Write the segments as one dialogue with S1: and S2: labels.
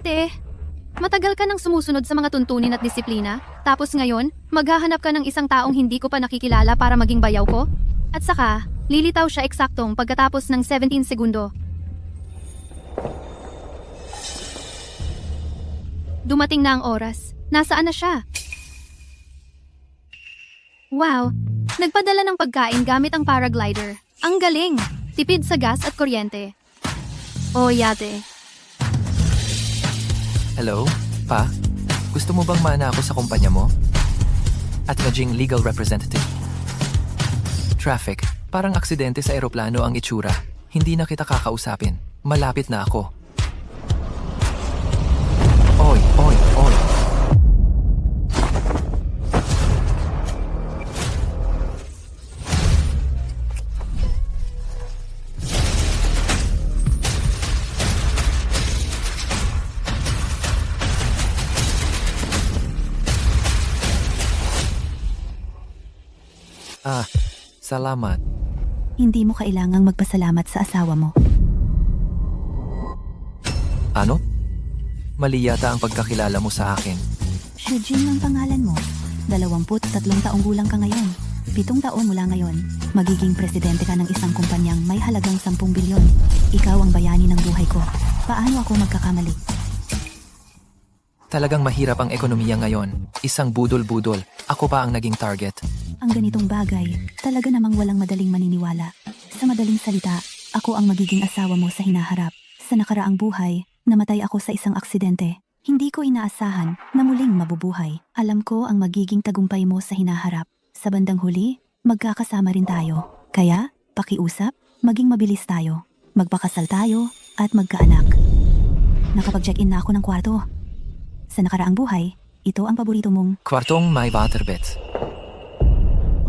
S1: Ate, matagal ka nang sumusunod sa mga tuntunin at disiplina, tapos ngayon, maghahanap ka ng isang taong hindi ko pa nakikilala para maging bayaw ko? At saka, lilitaw siya eksaktong pagkatapos ng 17 segundo. Dumating na ang oras. Nasaan na siya? Wow! Nagpadala ng pagkain gamit ang paraglider. Ang galing! Tipid sa gas at kuryente. Oh, yate.
S2: Hello? Pa? Gusto mo bang maana ako sa kumpanya mo? At maging legal representative? Traffic. Parang aksidente sa eroplano ang itsura. Hindi na kita kakausapin. Malapit na ako. Oy, oy, oy. Salamat.
S3: Hindi mo kailangang magpasalamat sa asawa mo.
S2: Ano? Mali yata ang pagkakilala mo sa akin.
S3: Shujin ang pangalan mo. 23 taong gulang ka ngayon. 7 taon mula ngayon, magiging presidente ka ng isang kumpanyang may halagang 10 bilyon. Ikaw ang bayani ng buhay ko. Paano ako magkakamali?
S2: Talagang mahirap ang ekonomiya ngayon. Isang budol-budol. Ako pa ang naging target.
S3: Ang ganitong bagay, talaga namang walang madaling maniniwala. Sa madaling salita, ako ang magiging asawa mo sa hinaharap. Sa nakaraang buhay, namatay ako sa isang aksidente. Hindi ko inaasahan na muling mabubuhay. Alam ko ang magiging tagumpay mo sa hinaharap. Sa bandang huli, magkakasama rin tayo. Kaya, pakiusap, maging mabilis tayo. Magpakasal tayo, at magkaanak. Nakapag-check-in na ako ng kwarto. Sa nakaraang buhay, ito ang paborito mong...
S2: Kwartong may waterbed.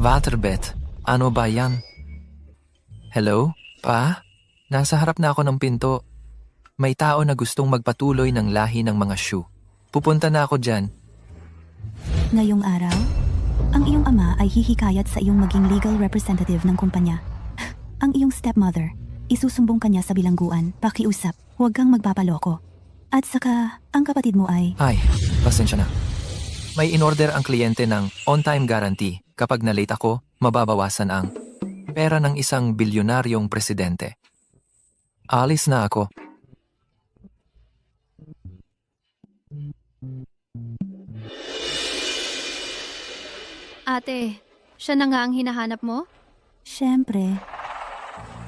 S2: Waterbed? Ano ba yan? Hello? Pa? Nasa harap na ako ng pinto. May tao na gustong magpatuloy ng lahi ng mga shoe. Pupunta na ako dyan.
S3: Ngayong araw, ang iyong ama ay hihikayat sa iyong maging legal representative ng kumpanya. Ang iyong stepmother, isusumbong kanya sa bilangguan. Pakiusap, huwag kang magpapaloko. At saka, ang kapatid mo ay...
S2: Ay, pasensya na. May in-order ang kliyente ng on-time guarantee. Kapag na-late ako, mababawasan ang pera ng isang bilyonaryong presidente. Alis na ako.
S1: Ate, siya na nga ang hinahanap mo?
S3: Siyempre,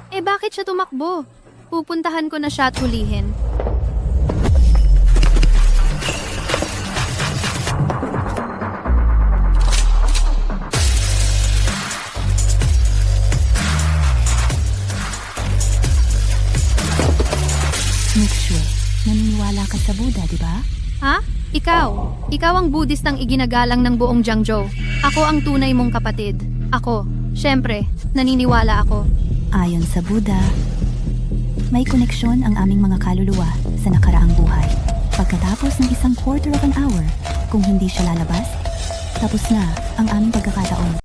S1: Eh bakit siya tumakbo? Pupuntahan ko na siya at hulihin.
S3: make sure, naniniwala ka sa Buddha, di ba?
S1: Ha? Ikaw? Ikaw ang Budistang iginagalang ng buong Jiangzhou. Ako ang tunay mong kapatid. Ako, syempre, naniniwala ako.
S3: Ayon sa Buddha, may koneksyon ang aming mga kaluluwa sa nakaraang buhay. Pagkatapos ng isang quarter of an hour, kung hindi siya lalabas, tapos na ang aming pagkakataon.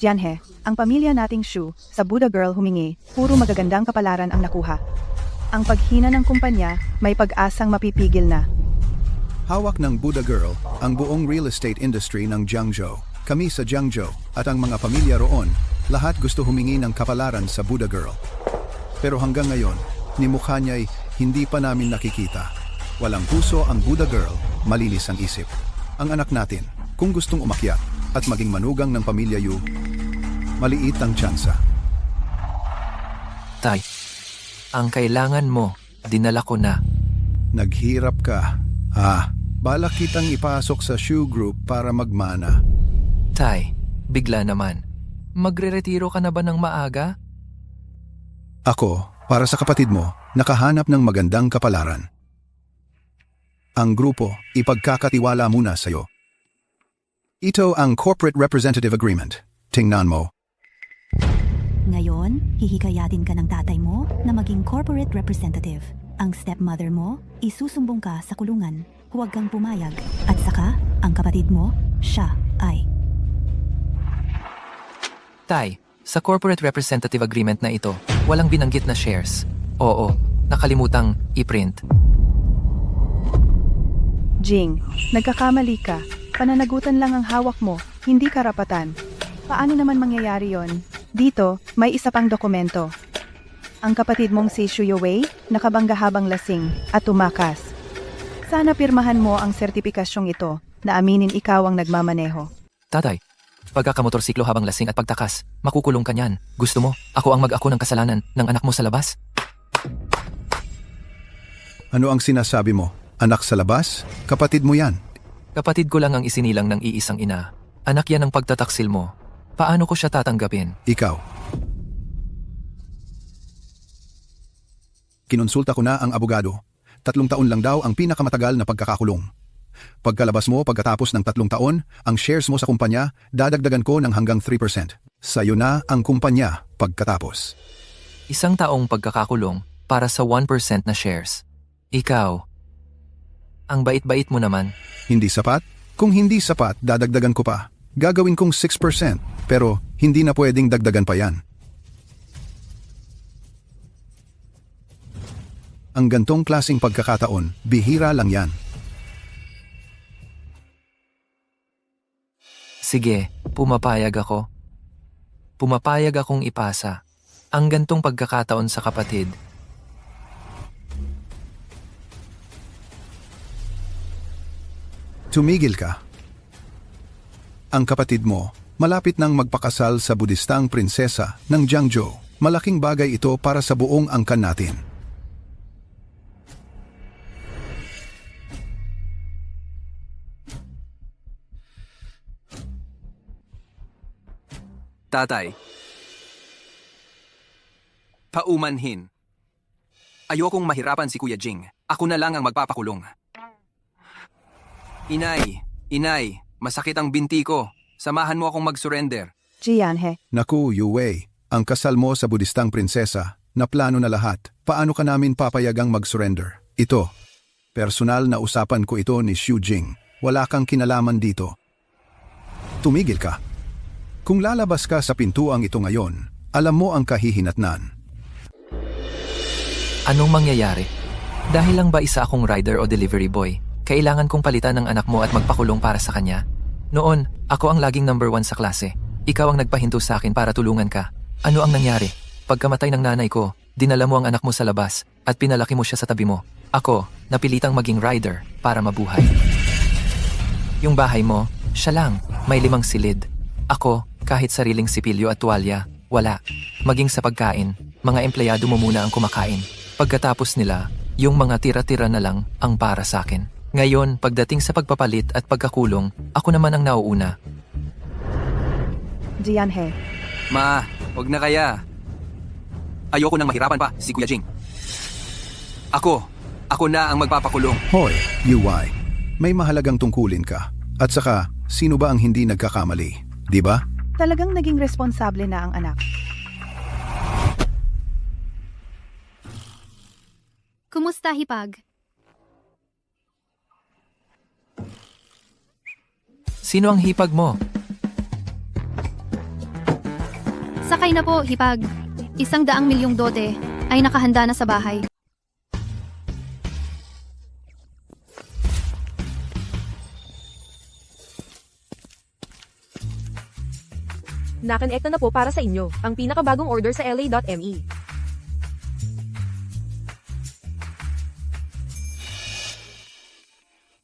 S4: Jianhe, ang pamilya nating Shu, sa Buddha Girl humingi, puro magagandang kapalaran ang nakuha. Ang paghina ng kumpanya, may pag-asang mapipigil na.
S5: Hawak ng Buddha Girl ang buong real estate industry ng Jiangzhou. Kami sa Jiangzhou at ang mga pamilya roon, lahat gusto humingi ng kapalaran sa Buddha Girl. Pero hanggang ngayon, ni mukha niya'y hindi pa namin nakikita. Walang puso ang Buddha Girl, malinis ang isip. Ang anak natin, kung gustong umakyat at maging manugang ng pamilya Yu, maliit ang tsansa.
S2: Tay, ang kailangan mo, dinala ko na.
S5: Naghirap ka. Balak kitang ipasok sa Shu Group para magmana.
S2: Tay, bigla naman. Magre-retiro ka na ba ng maaga?
S5: Ako, para sa kapatid mo, nakahanap ng magandang kapalaran. Ang grupo, ipagkakatiwala muna sa'yo. Ito ang Corporate Representative Agreement. Tingnan mo.
S3: Ngayon, hihikayatin ka ng tatay mo na maging corporate representative. ang stepmother mo, isusumbong ka sa kulungan. Huwag kang pumayag. At saka, ang kapatid mo, siya ay...
S2: Tay, sa corporate representative agreement na ito, walang binanggit na shares. Oo, nakalimutang i-print.
S4: Jing, nagkakamali ka. Pananagutan lang ang hawak mo, hindi karapatan. Paano naman mangyayari yon? Dito, may isa pang dokumento. Ang kapatid mong si Shu Yuwei, nakabangga habang lasing at tumakas. Sana pirmahan mo ang sertipikasyong ito na aminin ikaw ang nagmamaneho.
S2: Tatay, pagkakamotorsiklo habang lasing at pagtakas, makukulong ka niyan. Gusto mo, ako ang mag-ako ng kasalanan ng anak mo sa labas?
S5: Ano ang sinasabi mo? Anak sa labas? Kapatid mo yan.
S2: Kapatid ko lang ang isinilang ng iisang ina. Anak yan ang pagtataksil mo. Paano ko siya tatanggapin?
S5: Ikaw. Kinonsulta ko na ang abogado. 3 taon lang daw ang pinakamatagal na pagkakakulong. Pagkalabas mo pagkatapos ng 3 taon, ang shares mo sa kumpanya, dadagdagan ko ng hanggang 3%. Sa'yo na ang kumpanya pagkatapos.
S2: 1 taong pagkakakulong para sa 1% na shares. Ikaw, ang bait-bait mo naman.
S5: Hindi sapat? Kung hindi sapat, dadagdagan ko pa. Gagawin kong 6%, pero hindi na pwedeng dagdagan pa yan. Ang gantong klasing pagkakataon, bihira lang yan.
S2: Sige, pumapayag ako. Pumapayag akong ipasa. Ang gantong pagkakataon sa kapatid.
S5: Tumigil ka. Ang kapatid mo, malapit nang magpakasal sa Budistang prinsesa ng Jiangzhou. Malaking bagay ito para sa buong angkan natin.
S2: Tatay. Paumanhin. Ayokong mahirapan si Kuya Jing. Ako na lang ang magpapakulong. Inay, masakit ang binti ko. Samahan mo akong mag-surrender.
S4: Jianhe,
S5: Naku, Yuwei, ang kasal mo sa Budistang prinsesa, na plano na lahat. Paano ka namin papayagang mag-surrender? Ito, personal na usapan ko ito ni Xu Jing. Wala kang kinalaman dito. Tumigil ka. Kung lalabas ka sa pintuang ito ngayon, alam mo ang kahihinatnan.
S2: Anong mangyayari? Dahil lang ba isa akong rider o delivery boy, kailangan kong palitan ng anak mo at magpakulong para sa kanya? Noon, ako ang laging number 1 sa klase. Ikaw ang nagpahinto sa akin para tulungan ka. Ano ang nangyari? Pagkamatay ng nanay ko, dinala mo ang anak mo sa labas at pinalaki mo siya sa tabi mo. Ako, napilitang maging rider para mabuhay. Yung bahay mo, siya lang, may 5 silid. Ako, kahit sariling sipilyo at tuwalya, wala. Maging sa pagkain, mga empleyado mo muna ang kumakain. Pagkatapos nila, yung mga tira-tira na lang ang para sa akin. Ngayon, pagdating sa pagpapalit at pagkakulong, ako naman ang nauuna.
S4: Jianhe,
S2: Ma, wag na kaya. Ayoko nang mahirapan pa si Kuya Jing. Ako na ang magpapakulong.
S5: Hoy, Yuwei, may mahalagang tungkulin ka. At saka, sino ba ang hindi nagkakamali? Di ba?
S4: talagang naging responsable na ang anak.
S1: Kumusta, Hipag?
S2: Sino ang hipag mo?
S1: Sakay na po, Hipag. 100 milyong dote ay nakahanda na sa bahay.
S6: Nakonekta na po para sa inyo ang pinakabagong order sa LA.me.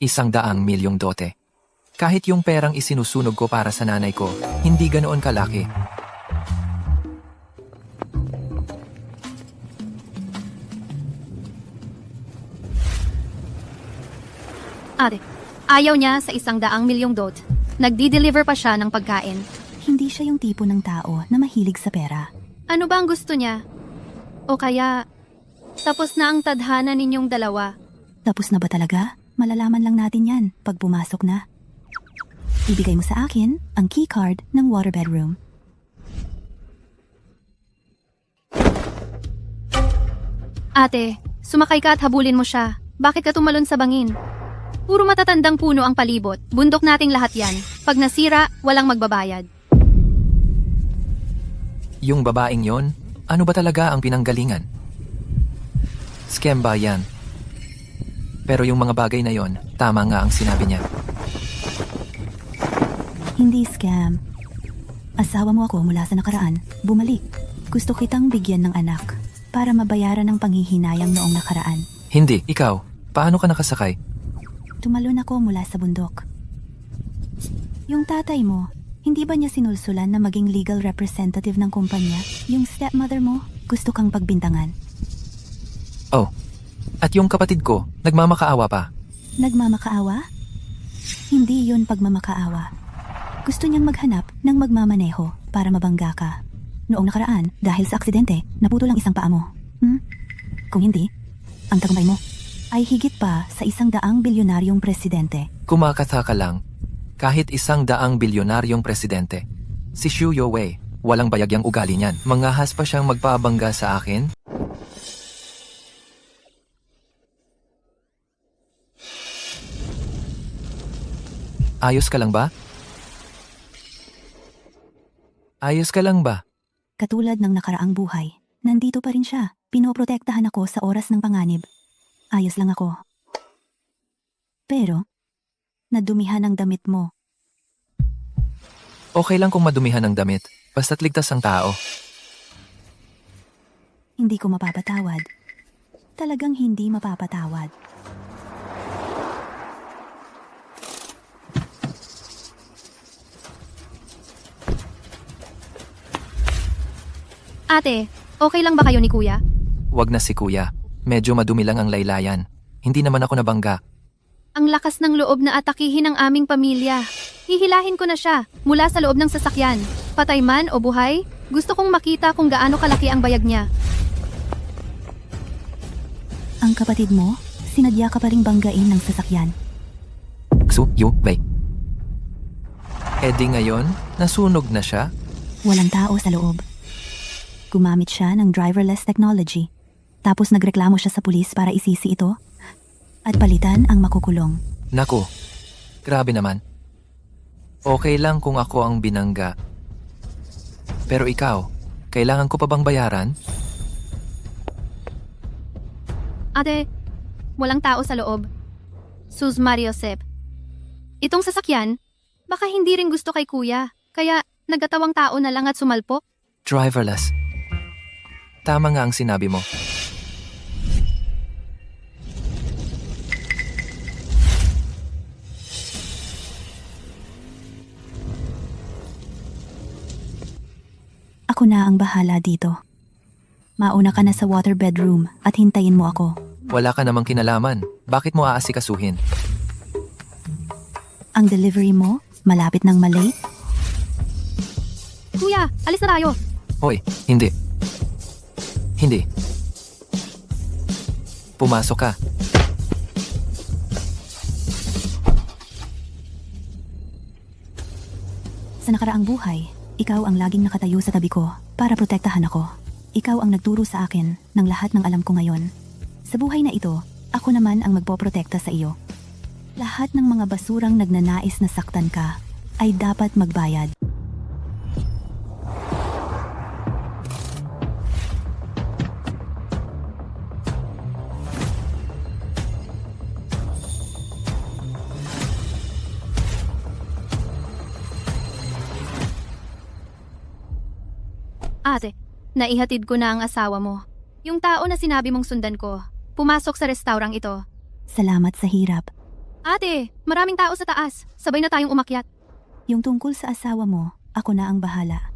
S2: $100 milyong dote. Kahit yung perang isinusunog ko para sa nanay ko, hindi ganoon kalaki.
S1: Ate, ayaw niya sa 100 milyong dot. Nagdi-deliver pa siya ng pagkain.
S3: Hindi siya yung tipo ng tao na mahilig sa pera.
S1: Ano ba ang gusto niya? O kaya, tapos na ang tadhana ninyong dalawa.
S3: Tapos na ba talaga? Malalaman lang natin yan pag pumasok na. Ibigay mo sa akin ang keycard ng water bedroom.
S1: Ate, Sumakay ka at habulin mo siya. Bakit ka tumalon sa bangin? Puro matatandang puno ang palibot. Bundok nating lahat yan. Pag nasira, walang magbabayad.
S2: Yung babaeng yon, ano ba talaga ang pinanggalingan? Scam ba yan? Pero yung mga bagay na yon, tama nga ang sinabi niya.
S3: Hindi scam. Asawa mo ako mula sa nakaraan. Bumalik. Gusto kitang bigyan ng anak para mabayaran ang panghihinayang noong nakaraan.
S2: Hindi, ikaw. Paano ka nakasakay?
S3: Tumalon ako mula sa bundok. Yung tatay mo, hindi ba niya sinulsulan na maging legal representative ng kumpanya? Yung stepmother mo, gusto kang pagbintangan.
S2: Oh, at yung kapatid ko, nagmamakaawa pa.
S3: Nagmamakaawa? Hindi yun pagmamakaawa. Gusto niyang maghanap ng magmamaneho para mabangga ka. Noong nakaraan, dahil sa aksidente, naputol ang isang paa mo. Kung hindi, ang tagumpay mo ay higit pa sa 100 bilyonaryong presidente.
S2: Kumakatha ka lang. Kahit 100 bilyonaryong presidente. Si Xu Youwei, walang bayagyang ugali niyan. Mangahas pa siyang magpabangga sa akin? Ayos ka lang ba? Ayos ka lang ba?
S3: Katulad ng nakaraang buhay, nandito pa rin siya. Pinoprotektahan ako sa oras ng panganib. Ayos lang ako. Pero, nadumihan ang damit mo.
S2: Okay lang kung madumihan ang damit, basta't ligtas ang tao.
S3: Hindi ko mapapatawad. Talagang hindi mapapatawad.
S1: Ate, okay lang ba kayo ni kuya?
S2: Wag na si kuya. Medyo madumi lang ang laylayan. Hindi naman ako nabangga.
S1: Ang lakas ng loob na atakihin ang aming pamilya. Hihilahin ko na siya mula sa loob ng sasakyan. Patay man o buhay, gusto kong makita kung gaano kalaki ang bayag niya.
S3: Ang kapatid mo, sinadya ka pa ring banggain ng sasakyan.
S2: Xu Youwei. Eh di ngayon, nasunog na siya?
S3: Walang tao sa loob. Gumamit siya ng driverless technology. Tapos nagreklamo siya sa pulis para isisi ito at palitan ang makukulong.
S2: Naku, grabe naman. Okay lang kung ako ang binangga. Pero ikaw, kailangan ko pa bang bayaran?
S1: Ate, walang tao sa loob. Sus Mariosep. Itong sasakyan, baka hindi rin gusto kay kuya. Kaya nagkatawang tao na lang at sumalpok.
S2: Driverless. Tama nga ang sinabi mo.
S3: Ako na ang bahala dito. Mauna ka na sa waterbed room at hintayin mo ako.
S2: Wala ka namang kinalaman. Bakit mo aasikasuhin?
S3: Ang delivery mo, malapit ng malate?
S1: Kuya, alis na tayo.
S2: Hoy, hindi. Hindi. Pumasok ka.
S3: Sa nakaraang buhay, ikaw ang laging nakatayo sa tabi ko para protektahan ako. Ikaw ang nagturo sa akin ng lahat ng alam ko ngayon. Sa buhay na ito, ako naman ang magpoprotekta sa iyo. Lahat ng mga basurang nagnanais na saktan ka ay dapat magbayad.
S1: Ate, naihatid ko na ang asawa mo. Yung tao na sinabi mong sundan ko, pumasok sa restaurang ito.
S3: Salamat sa hirap.
S1: Ate, maraming tao sa taas. Sabay na tayong umakyat.
S3: Yung tungkol sa asawa mo, ako na ang bahala.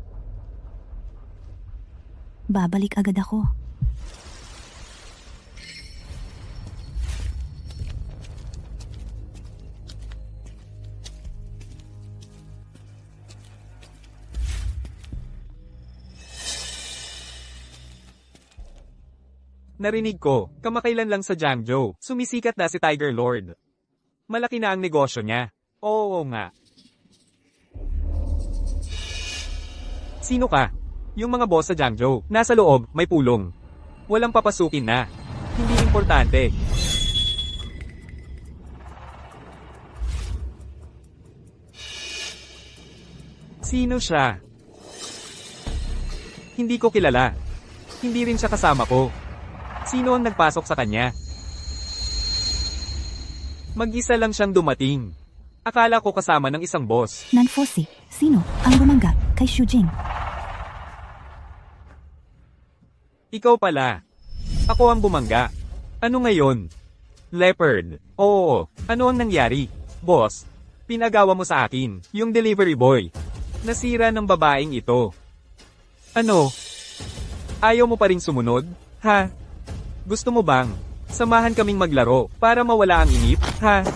S3: Babalik agad ako.
S7: Narinig ko, kamakailan lang sa Jiangzhou, sumisikat na si Tiger Lord. Malaki na ang negosyo niya. Oo nga. Sino ka? Yung mga boss sa Jiangzhou, nasa loob, may pulong. Walang papasukin na. Hindi importante. Sino siya? Hindi ko kilala. Hindi rin siya kasama ko. Sino ang nagpasok sa kanya? Mag-isa lang siyang dumating. Akala ko kasama ng isang boss.
S3: Nanfosi, sino ang bumangga kay Shujing?
S7: Ikaw pala. Ako ang bumangga. Ano ngayon? Leopard. Oo, ano ang nangyari? Boss, pinagawa mo sa akin, yung delivery boy. Nasira ng babaeng ito. Ano? Ayaw mo pa rin sumunod? Ha? Gusto mo bang samahan kaming maglaro para mawala ang inip? Ha?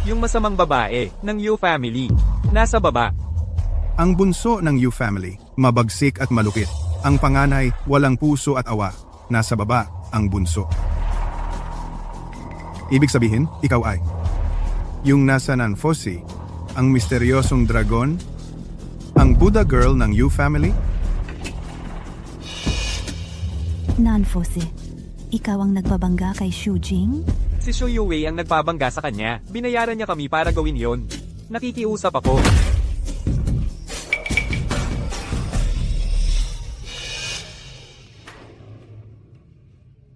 S7: Yung masamang babae ng Yu family. Nasa baba.
S5: Ang bunso ng Yu family, mabagsik at malupit. Ang panganay, walang puso at awa. Nasa baba, ang bunso. Ibig sabihin, ikaw ay yung nasa Nanfosi, ang misteryosong dragon, ang Buddha girl ng Yu family?
S3: Nanfosi, ikaw ang nagbabangga kay Shujing?
S7: Si Shu Yuwei ang nagpabangga sa kanya. Binayaran niya kami para gawin yon. Nakikiusap ako.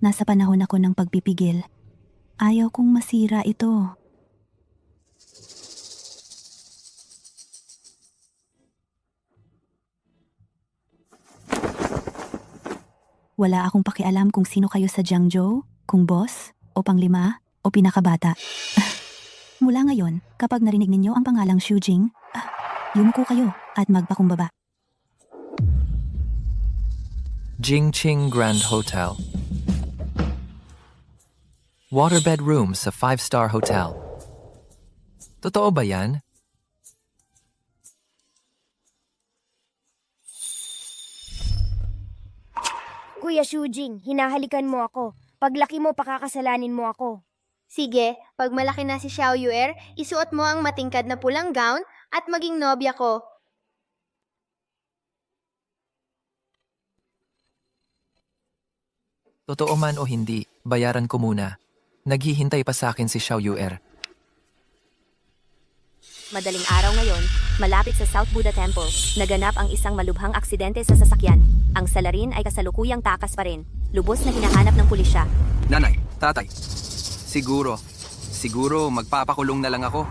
S3: Nasa panahon ako ng pagpipigil. Ayaw kong masira ito. Wala akong pakialam kung sino kayo sa Jiangzhou, kung boss, o panglima, o pinakabata. Mula ngayon, kapag narinig ninyo ang pangalang Shujing, yumuko kayo at magpakumbaba.
S2: Jingqing Grand Hotel. Waterbed rooms sa 5-star hotel. Totoo ba yan?
S8: Kuya Shujing, hinahalikan mo ako. Paglaki mo, pakakasalanin mo ako.
S9: Sige, pag malaki na si Xiao Yuer, isuot mo ang matingkad na pulang gown at maging nobya ko.
S2: Totoo man o hindi, bayaran ko muna. Naghihintay pa sa akin si Xiao Yuer.
S10: Madaling araw ngayon, malapit sa South Buddha Temple, naganap ang isang malubhang aksidente sa sasakyan. Ang salarin ay kasalukuyang takas pa rin. Lubos na hinahanap ng pulisya.
S11: Nanay, tatay, siguro magpapakulong na lang ako.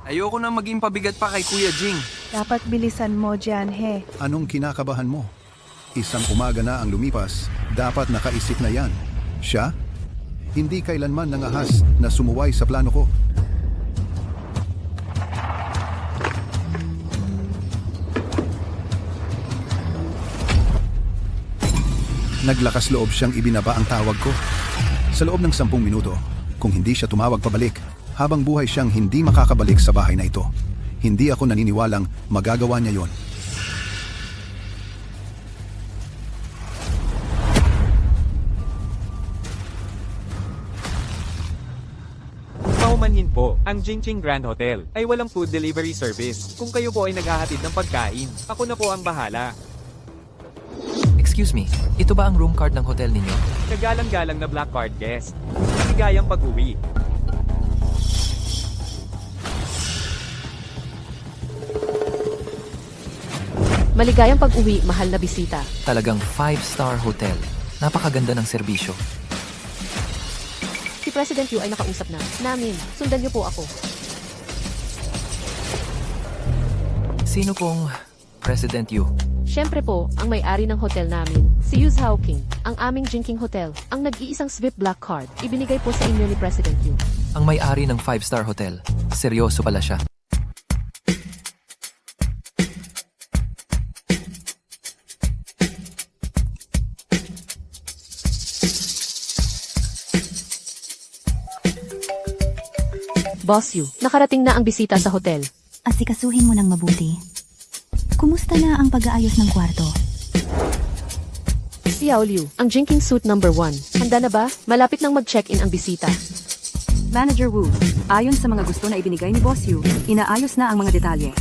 S11: Ayoko na maging pabigat pa kay Kuya Jing.
S4: Dapat bilisan mo, Jianhe.
S5: Anong kinakabahan mo? Isang umaga na ang lumipas, dapat nakaisip na yan. Siya? Hindi kailanman nangahas na sumuway sa plano ko. Naglakas loob siyang ibinaba ang tawag ko. Sa loob ng 10 minuto, kung hindi siya tumawag pabalik, habang buhay siyang hindi makakabalik sa bahay na ito. Hindi ako naniniwalang magagawa niya yon.
S7: Paumanhin po, ang Jingqing Grand Hotel ay walang food delivery service. Kung kayo po ay naghahatid ng pagkain, ako na po ang bahala.
S2: Excuse me, ito ba ang room card ng hotel ninyo?
S7: Kagalang-galang na black card guest. Maligayang pag-uwi.
S6: Maligayang pag-uwi, mahal na bisita.
S2: Talagang 5-star hotel. Napakaganda ng serbisyo.
S6: Si President Yu ay nakausap na namin. Sundan niyo po ako.
S2: Sino pong President Yu?
S6: Siyempre po, ang may-ari ng hotel namin, si Yu Zhaoqing, ang aming Jingqing Hotel, ang nag-iisang SVIP Black Card, ibinigay po sa inyo ni President Yu.
S2: Ang may-ari ng 5-star hotel. Seryoso pala siya.
S6: Boss Yu, nakarating na ang bisita sa hotel.
S3: Asikasuhin mo ng mabuti. Kumusta na ang pag-aayos ng kwarto?
S6: Si Yao Liu, ang Jingqing Suite number 1. Handa na ba? Malapit nang mag-check-in ang bisita.
S12: Manager Wu, ayon sa mga gusto na ibinigay ni Boss Yu, inaayos na ang mga detalye.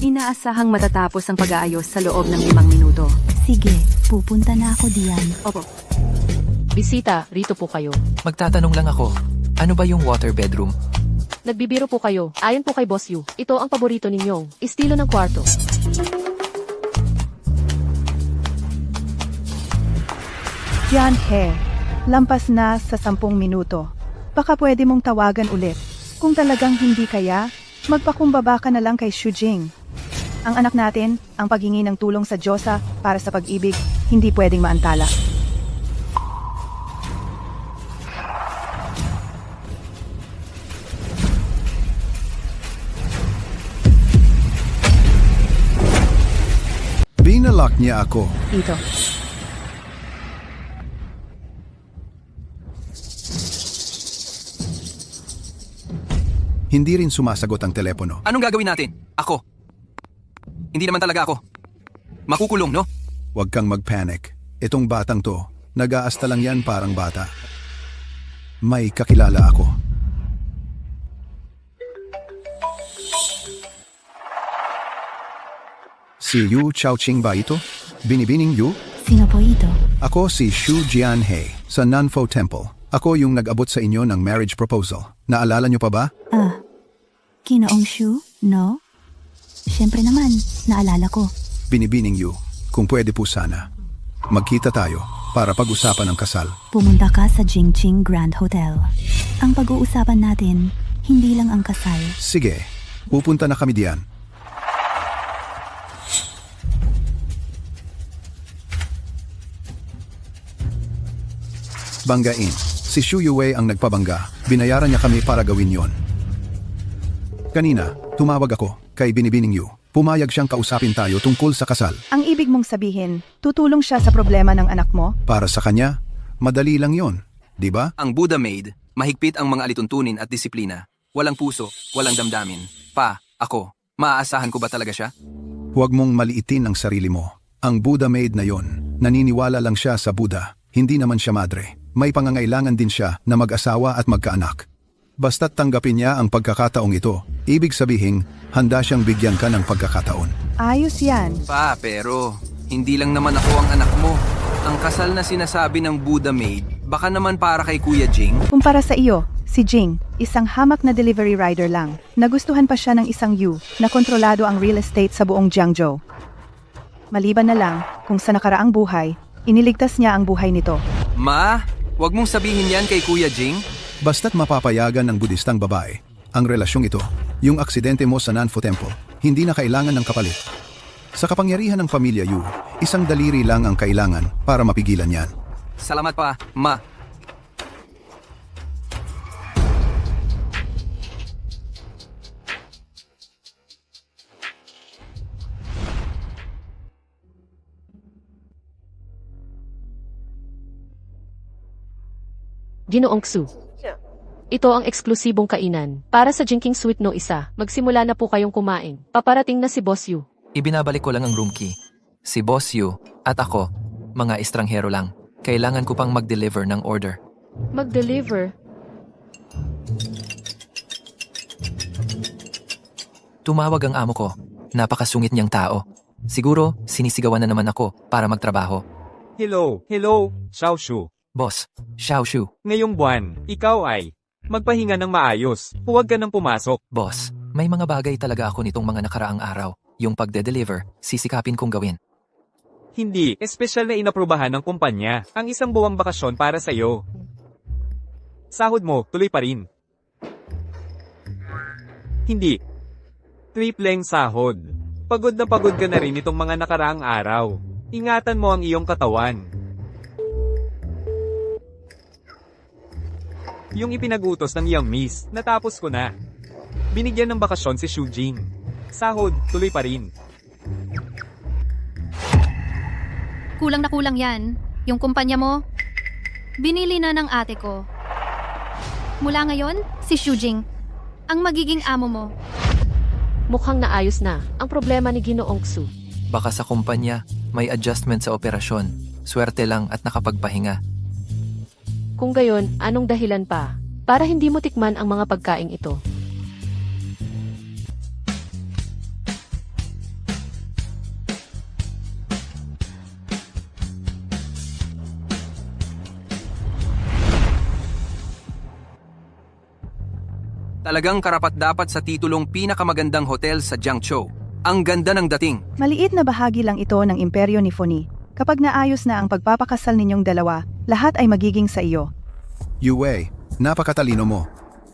S12: Inaasahang matatapos ang pag-aayos sa loob ng 5 minuto.
S3: Sige, pupunta na ako diyan.
S12: Opo.
S6: Bisita, rito po kayo.
S2: Magtatanong lang ako, ano ba yung water bedroom?
S6: Nagbibiro po kayo. Ayon po kay Boss Yu, ito ang paborito ninyong estilo ng kwarto.
S4: Jian He, lampas na sa 10 minuto. Baka pwede mong tawagan ulit. Kung talagang hindi kaya, magpakumbaba ka na lang kay Xu Jing. Ang anak natin, ang paghingi ng tulong sa Diyosa para sa pag-ibig, hindi pwedeng maantala.
S5: Binalak niya ako.
S4: Ito.
S5: Hindi rin sumasagot ang telepono.
S11: Anong gagawin natin? Ako. Hindi naman talaga ako. Makukulong, no?
S5: Huwag kang mag-panic. Itong batang to, nag-aasta lang yan parang bata. May kakilala ako. Si Yu Chaoqing ba ito? Binibining Yu?
S3: Sino po ito?
S5: Ako si Xu Jianhe sa Nanfo Temple. Ako yung nag-abot sa inyo ng marriage proposal. Naalala nyo pa ba?
S3: Kinoong Shu? No? Siyempre naman, naalala ko.
S5: Binibining Yu, kung pwede po sana. Magkita tayo para pag-usapan ang kasal.
S3: Pumunta ka sa Jingqing Grand Hotel. Ang pag-uusapan natin, hindi lang ang kasal.
S5: Sige, pupunta na kami diyan. Banggain. Si Xu Yue ang nagpabangga. Binayaran niya kami para gawin yon. Kanina, tumawag ako kay Binibining Yu. Pumayag siyang kausapin tayo tungkol sa kasal.
S4: Ang ibig mong sabihin, tutulong siya sa problema ng anak mo?
S5: Para sa kanya, madali lang yon, di ba?
S11: Ang Buddha maid, mahigpit ang mga alituntunin at disiplina. Walang puso, walang damdamin. Ako, maaasahan ko ba talaga siya?
S5: Huwag mong maliitin ang sarili mo. Ang Buddha maid na yon, naniniwala lang siya sa Buddha. Hindi naman siya madre. May pangangailangan din siya na mag-asawa at magkaanak. Basta't tanggapin niya ang pagkakataong ito, ibig sabihin, handa siyang bigyan ka ng pagkakataon.
S4: Ayos yan.
S11: Pero hindi lang naman ako ang anak mo. Ang kasal na sinasabi ng Buddha maid, baka naman para kay Kuya Jing.
S4: Kumpara sa iyo, si Jing, isang hamak na delivery rider lang. Nagustuhan pa siya ng isang Yu na kontrolado ang real estate sa buong Jiangzhou. Maliban na lang kung sa nakaraang buhay, iniligtas niya ang buhay nito.
S11: Ma, wag mong sabihin yan kay Kuya Jing.
S5: Basta't mapapayagan ng budistang babae, ang relasyong ito, yung aksidente mo sa Nanfo Temple, hindi na kailangan ng kapalit. Sa kapangyarihan ng pamilya Yu, isang daliri lang ang kailangan para mapigilan yan.
S11: Salamat pa, Ma.
S6: Ginoong Xu. Ito ang eksklusibong kainan. Para sa Jingqing Suite no 1, magsimula na po kayong kumain. Paparating na si Boss Yu.
S2: Ibinabalik ko lang ang room key. Si Boss Yu at ako, mga estranghero lang. Kailangan ko pang mag-deliver ng order.
S6: Mag-deliver?
S2: Tumawag ang amo ko. Napakasungit niyang tao. Siguro, sinisigawan na naman ako para magtrabaho.
S7: Hello, Xiao Shu.
S2: Boss, Xiao Shu.
S7: Ngayong buwan, ikaw ay magpahinga ng maayos. Huwag ka nang pumasok.
S2: Boss, may mga bagay talaga ako nitong mga nakaraang araw. Yung pagde-deliver, sisikapin kong gawin.
S7: Hindi, espesyal na inaprubahan ng kumpanya ang isang buwang bakasyon para sa'yo. Sahod mo, tuloy pa rin. Hindi. Tripleng sahod. Pagod na pagod ka na rin itong mga nakaraang araw. Ingatan mo ang iyong katawan. Yung ipinag-utos ng iyong miss, natapos ko na. Binigyan ng bakasyon si Xu Jing. Sahod, tuloy pa rin.
S1: Kulang na kulang yan. Yung kumpanya mo, binili na ng ate ko. Mula ngayon, si Xu Jing, ang magiging amo mo.
S6: Mukhang naayos na ang problema ni Ginoong Xu.
S2: Baka sa kumpanya, may adjustment sa operasyon. Swerte lang at nakapagpahinga.
S6: Kung gayon, anong dahilan pa para hindi mo tikman ang mga pagkaing ito?
S11: Talagang karapat-dapat sa titulong pinakamagandang hotel sa Jiangzhou. Ang ganda ng dating.
S4: Maliit na bahagi lang ito ng imperyo ni Funi. Kapag naayos na ang pagpapakasal ninyong dalawa, lahat ay magiging sa iyo.
S5: Yue, napakatalino mo.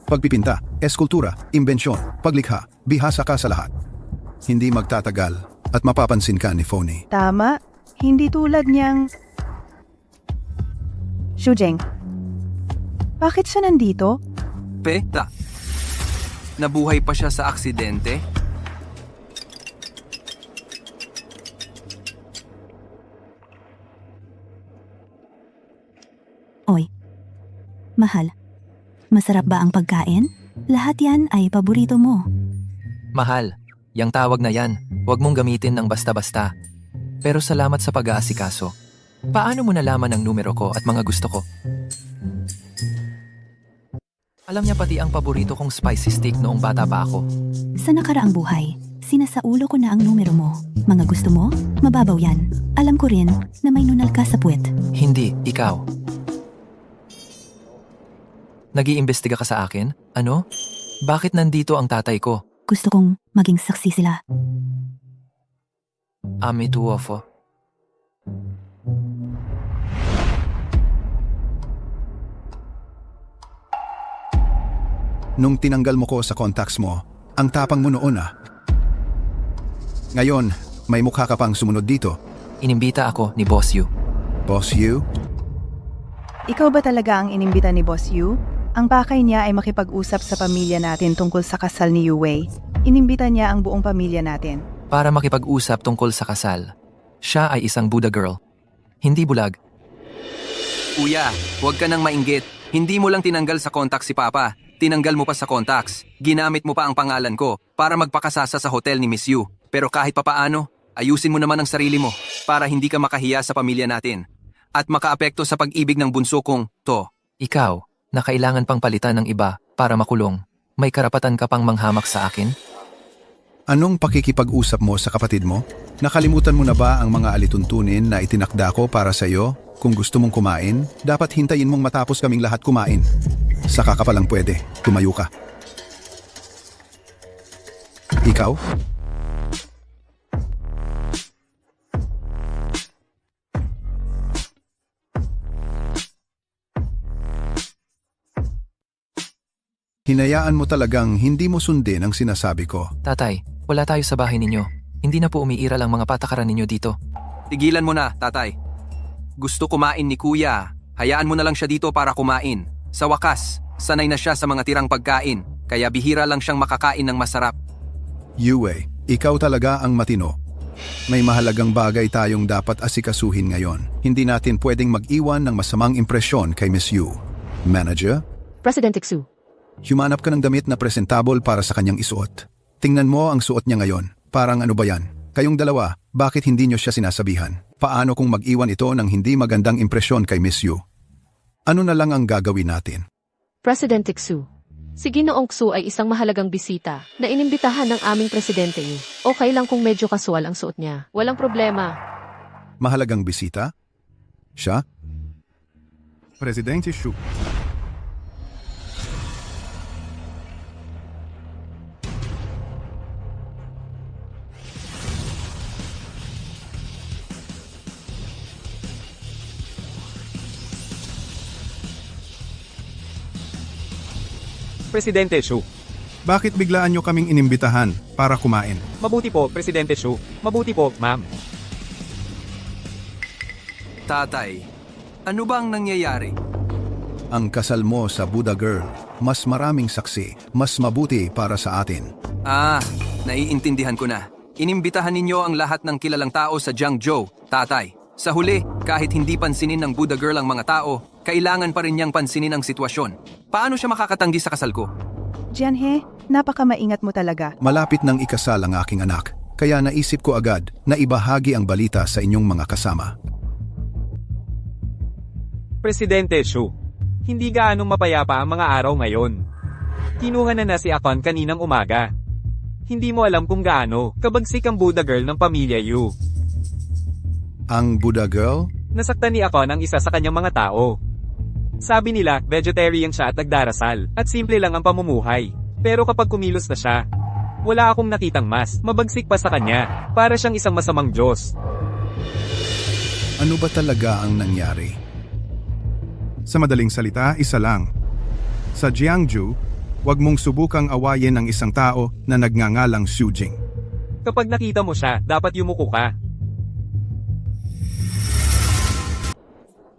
S5: Pagpipinta, eskultura, imbensyon, paglikha, bihasa ka sa lahat. Hindi magtatagal at mapapansin ka ni Foni.
S4: Tama, hindi tulad niyang... Shujing, bakit siya nandito?
S11: Peta. Nabuhay pa siya sa aksidente?
S3: Oy, mahal. Masarap ba ang pagkain? Lahat yan ay paborito mo.
S2: Mahal, yang tawag na yan, huwag mong gamitin ng basta-basta. Pero salamat sa pag-aasikaso. Paano mo nalaman ang numero ko at mga gusto ko? Alam niya pati ang paborito kong spicy steak noong bata pa ako.
S3: Sa nakaraang buhay, sinasaulo ko na ang numero mo. Mga gusto mo? Mababaw yan. Alam ko rin na may nunal ka sa puwet.
S2: Hindi, ikaw. Nag-iimbestiga ka sa akin? Ano? Bakit nandito ang tatay ko?
S3: Gusto kong maging saksi sila.
S2: Ami tuwafo.
S5: Nung tinanggal mo ko sa contacts mo, ang tapang mo noon ah. Ngayon, may mukha ka pang sumunod dito.
S2: Inimbita ako ni Boss Yu.
S5: Boss Yu?
S4: Ikaw ba talaga ang inimbita ni Boss Yu? Ang pakay niya ay makipag-usap sa pamilya natin tungkol sa kasal ni Yue. Inimbita niya ang buong pamilya natin.
S2: Para makipag-usap tungkol sa kasal. Siya ay isang Buddha girl. Hindi bulag.
S11: Kuya, huwag ka nang mainggit. Hindi mo lang tinanggal sa contacts si Papa. Tinanggal mo pa sa contacts. Ginamit mo pa ang pangalan ko para magpakasasa sa hotel ni Miss Yu. Pero kahit papaano, ayusin mo naman ang sarili mo para hindi ka makahiya sa pamilya natin. At makaapekto sa pag-ibig ng bunso kong to.
S2: Ikaw, na kailangan pang palitan ng iba para makulong. May karapatan ka pang manghamak sa akin?
S5: Anong pakikipag-usap mo sa kapatid mo? Nakalimutan mo na ba ang mga alituntunin na itinakda ko para sa iyo? Kung gusto mong kumain, dapat hintayin mong matapos kaming lahat kumain. Saka ka palang pwede. Tumayo ka. Ikaw? Hinayaan mo talagang hindi mo sundin ang sinasabi ko.
S2: Tatay, wala tayo sa bahay ninyo. Hindi na po umiiral ang mga patakaran ninyo dito.
S11: Tigilan mo na, tatay. Gusto kumain ni kuya. Hayaan mo na lang siya dito para kumain. Sa wakas, sanay na siya sa mga tirang pagkain. Kaya bihira lang siyang makakain ng masarap.
S5: Yue, ikaw talaga ang matino. May mahalagang bagay tayong dapat asikasuhin ngayon. Hindi natin pwedeng mag-iwan ng masamang impresyon kay Miss Yu. Manager?
S6: President Xu.
S5: Humanap ka ng damit na presentable para sa kanyang isuot. Tingnan mo ang suot niya ngayon. Parang ano ba yan? Kayong dalawa, bakit hindi niyo siya sinasabihan? Paano kung mag-iwan ito ng hindi magandang impresyon kay Miss Yu? Ano na lang ang gagawin natin?
S6: President Xu. Si Ginoong Xu ay isang mahalagang bisita na inimbitahan ng aming presidente. Okay lang kung medyo kasual ang suot niya. Walang problema.
S5: Mahalagang bisita? Siya? Presidente Xu.
S7: Presidente Xu.
S5: Bakit biglaan niyo kaming inimbitahan para kumain?
S7: Mabuti po, Presidente Xu. Mabuti po, ma'am.
S11: Tatay, ano bang nangyayari?
S5: Ang kasal mo sa Buddha Girl, mas maraming saksi, mas mabuti para sa atin.
S11: Naiintindihan ko na. Inimbitahan ninyo ang lahat ng kilalang tao sa Jiangzhou, tatay. Sa huli, kahit hindi pansinin ng Buddha Girl ang mga tao, kailangan pa rin niyang pansinin ang sitwasyon. Paano siya makakatanggi sa kasal ko?
S4: Jianhe, napaka-maingat mo talaga.
S5: Malapit nang ikasal ang aking anak, kaya naisip ko agad na ibahagi ang balita sa inyong mga kasama.
S7: Presidente Xu. Hindi gaanong mapayapa ang mga araw ngayon. Kinuha na si Akon kaninang umaga. Hindi mo alam kung gaano kabagsik ang Buddha girl ng pamilya Yu.
S5: Ang Buddha girl?
S7: Nasaktan ni Akon ang isa sa kanyang mga tao. Sabi nila, vegetarian siya at nagdarasal, at simple lang ang pamumuhay. Pero kapag kumilos na siya, wala akong nakitang mas mabagsik pa sa kanya. Para siyang isang masamang Diyos.
S5: Ano ba talaga ang nangyari?
S13: Sa madaling salita, isa lang. Sa Jiangju, huwag mong subukang awayin ang isang tao na nagngangalang Xu Jing.
S7: Kapag nakita mo siya, dapat yumuko ka.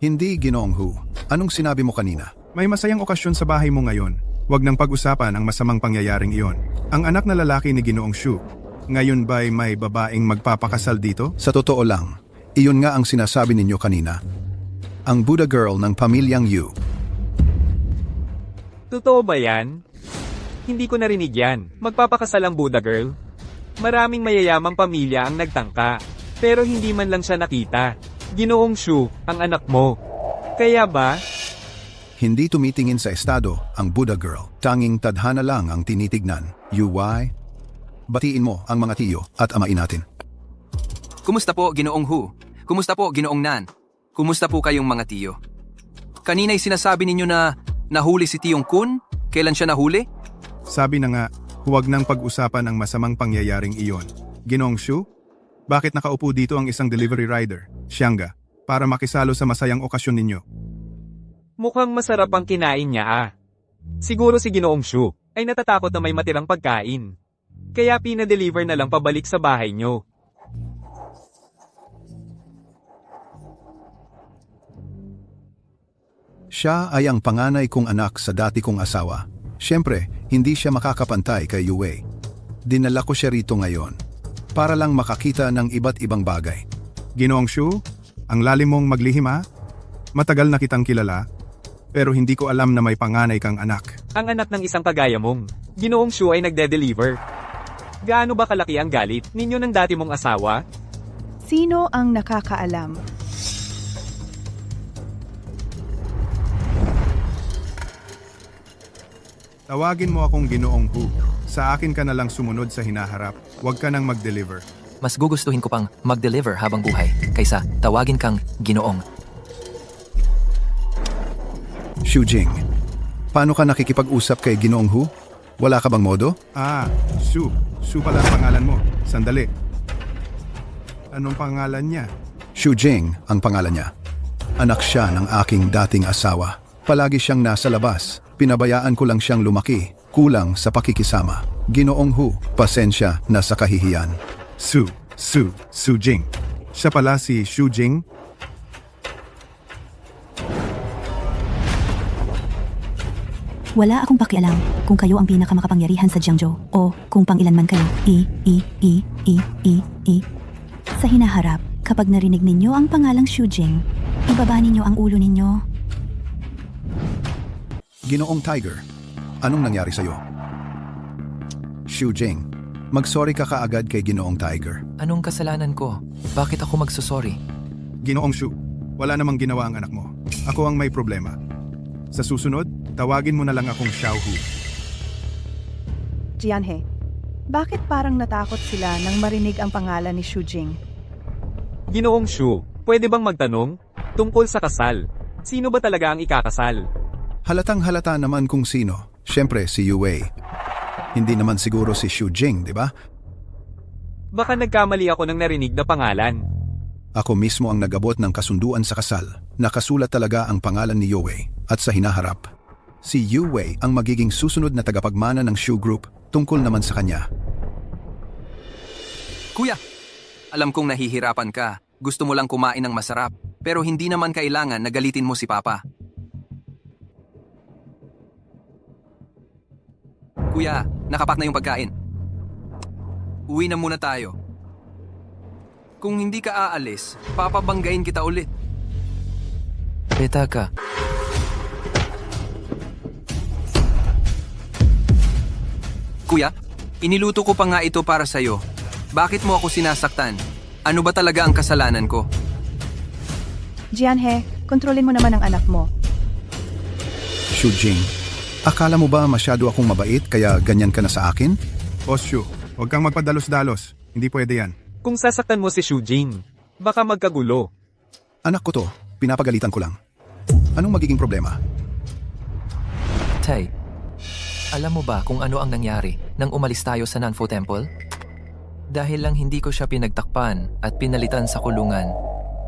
S5: Hindi, Ginoong Hu. Anong sinabi mo kanina?
S13: May masayang okasyon sa bahay mo ngayon. Huwag nang pag-usapan ang masamang pangyayaring iyon. Ang anak na lalaki ni Ginoong Xu, ngayon ba'y may babaeng magpapakasal dito?
S5: Sa totoo lang, iyon nga ang sinasabi ninyo kanina. Ang Buddha girl ng pamilyang Yu.
S7: Totoo ba yan? Hindi ko narinig yan. Magpapakasal ang Buddha girl? Maraming mayayamang pamilya ang nagtangka. Pero hindi man lang siya nakita. Ginoong Xu, ang anak mo. Kaya ba?
S5: Hindi tumitingin sa estado ang Buddha girl. Tanging tadhana lang ang tinitignan. Yuwai? Batiin mo ang mga tiyo at amain natin.
S11: Kumusta po, Ginoong Hu? Kumusta po, Ginoong Nan? Kumusta po kayong mga tiyo? Kanina'y sinasabi ninyo na nahuli si Tiyong Kun? Kailan siya nahuli?
S13: Sabi na nga, huwag nang pag-usapan ang masamang pangyayaring iyon. Ginoong Xu, bakit nakaupo dito ang isang delivery rider, Xianga, para makisalo sa masayang okasyon ninyo?
S7: Mukhang masarap ang kinain niya ah. Siguro si Ginoong Xu ay natatakot na may matirang pagkain. Kaya pinadeliver na lang pabalik sa bahay niyo.
S5: Siya ay ang panganay kong anak sa dati kong asawa. Siyempre, hindi siya makakapantay kay Yue. Dinala ko siya rito ngayon para lang makakita ng iba't ibang bagay.
S13: Ginoong Xu, ang lalim mong maglihim ha? Matagal na kitang kilala, pero hindi ko alam na may panganay kang anak.
S7: Ang anak ng isang kagaya mong Ginoong Xu ay nagde-deliver. Gaano ba kalaki ang galit ninyo ng dati mong asawa?
S4: Sino ang nakakaalam?
S13: Tawagin mo akong Ginoong Hu. Sa akin ka na lang sumunod sa hinaharap. Huwag ka nang mag-deliver.
S2: Mas gugustuhin ko pang mag-deliver habang buhay kaysa tawagin kang Ginoong.
S5: Xu Jing, paano ka nakikipag-usap kay Ginoong Hu? Wala ka bang modo?
S13: Xu. Xu pala ang pangalan mo. Sandali. Anong pangalan niya?
S5: Xu Jing ang pangalan niya. Anak siya ng aking dating asawa. Palagi siyang nasa labas. Pinabayaan ko lang siyang lumaki. Kulang sa pakikisama. Ginoong Hu, pasensya na sa kahihiyan.
S13: Xu Jing. Siya pala si Xu Jing?
S3: Wala akong pakialam kung kayo ang pinakamakapangyarihan sa Jiangzhou o kung pangilan man kayo. Sa hinaharap, kapag narinig ninyo ang pangalang Xu Jing, ibaba ninyo ang ulo ninyo.
S5: Ginoong Tiger, anong nangyari sa'yo? Xu Jing, mag-sorry ka kaagad kay Ginoong Tiger.
S2: Anong kasalanan ko? Bakit ako magsusorry?
S13: Ginoong Xu, wala namang ginawa ang anak mo. Ako ang may problema. Sa susunod, tawagin mo na lang akong Xiao Hu.
S4: Jianhe, bakit parang natakot sila nang marinig ang pangalan ni Xu Jing?
S7: Ginoong Xu, pwede bang magtanong? Tungkol sa kasal. Sino ba talaga ang ikakasal?
S5: Halatang halata naman kung sino. Siyempre si Yue. Hindi naman siguro si Xu Jing, di ba?
S7: Baka nagkamali ako ng narinig na pangalan.
S5: Ako mismo ang nagabot ng kasunduan sa kasal. Nakasulat talaga ang pangalan ni Yue. At sa hinaharap, si Yue ang magiging susunod na tagapagmana ng Xu Group tungkol naman sa kanya.
S11: Kuya, alam kong nahihirapan ka. Gusto mo lang kumain ng masarap. Pero hindi naman kailangan na galitin mo si Papa. Kuya, nakapak na yung pagkain. Uwi na muna tayo. Kung hindi ka aalis, papabanggain kita ulit.
S2: Beta ka.
S11: Kuya, iniluto ko pa nga ito para sa'yo. Bakit mo ako sinasaktan? Ano ba talaga ang kasalanan ko?
S4: Jianhe, kontrolin mo naman ang anak mo.
S5: Shu Jing, akala mo ba masyado akong mabait kaya ganyan ka na sa akin?
S13: Boss Shu, huwag kang magpadalos-dalos. Hindi pwede yan.
S7: Kung sasaktan mo si Shujing, baka magkagulo.
S5: Anak ko to, pinapagalitan ko lang. Anong magiging problema?
S2: Tay, alam mo ba kung ano ang nangyari nang umalis tayo sa Nanfo Temple? Dahil lang hindi ko siya pinagtakpan at pinalitan sa kulungan,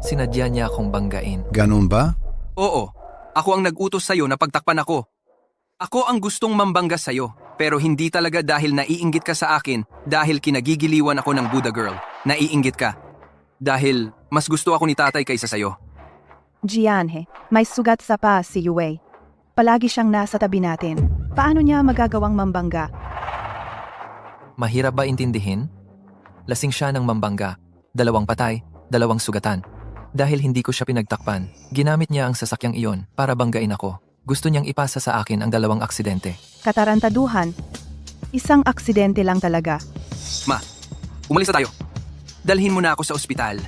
S2: sinadya niya akong banggain.
S5: Ganun ba?
S11: Oo, ako ang nag-utos sa'yo na pagtakpan ako. Ako ang gustong mambangga sa'yo, pero hindi talaga dahil naiinggit ka sa akin dahil kinagigiliwan ako ng Buddha Girl. Naiinggit ka. Dahil mas gusto ako ni tatay kaysa sa'yo.
S4: Jianhe, may sugat sa pa si Yue. Palagi siyang nasa tabi natin. Paano niya magagawang mambangga?
S2: Mahirap ba intindihin? Lasing siya ng mambangga. 2 patay, 2 sugatan. Dahil hindi ko siya pinagtakpan, ginamit niya ang sasakyang iyon para banggain ako. Gusto niyang ipasa sa akin ang 2 aksidente.
S4: Katarantaduhan. Isang aksidente lang talaga.
S11: Ma, umalis na tayo. Dalhin mo na ako sa ospital.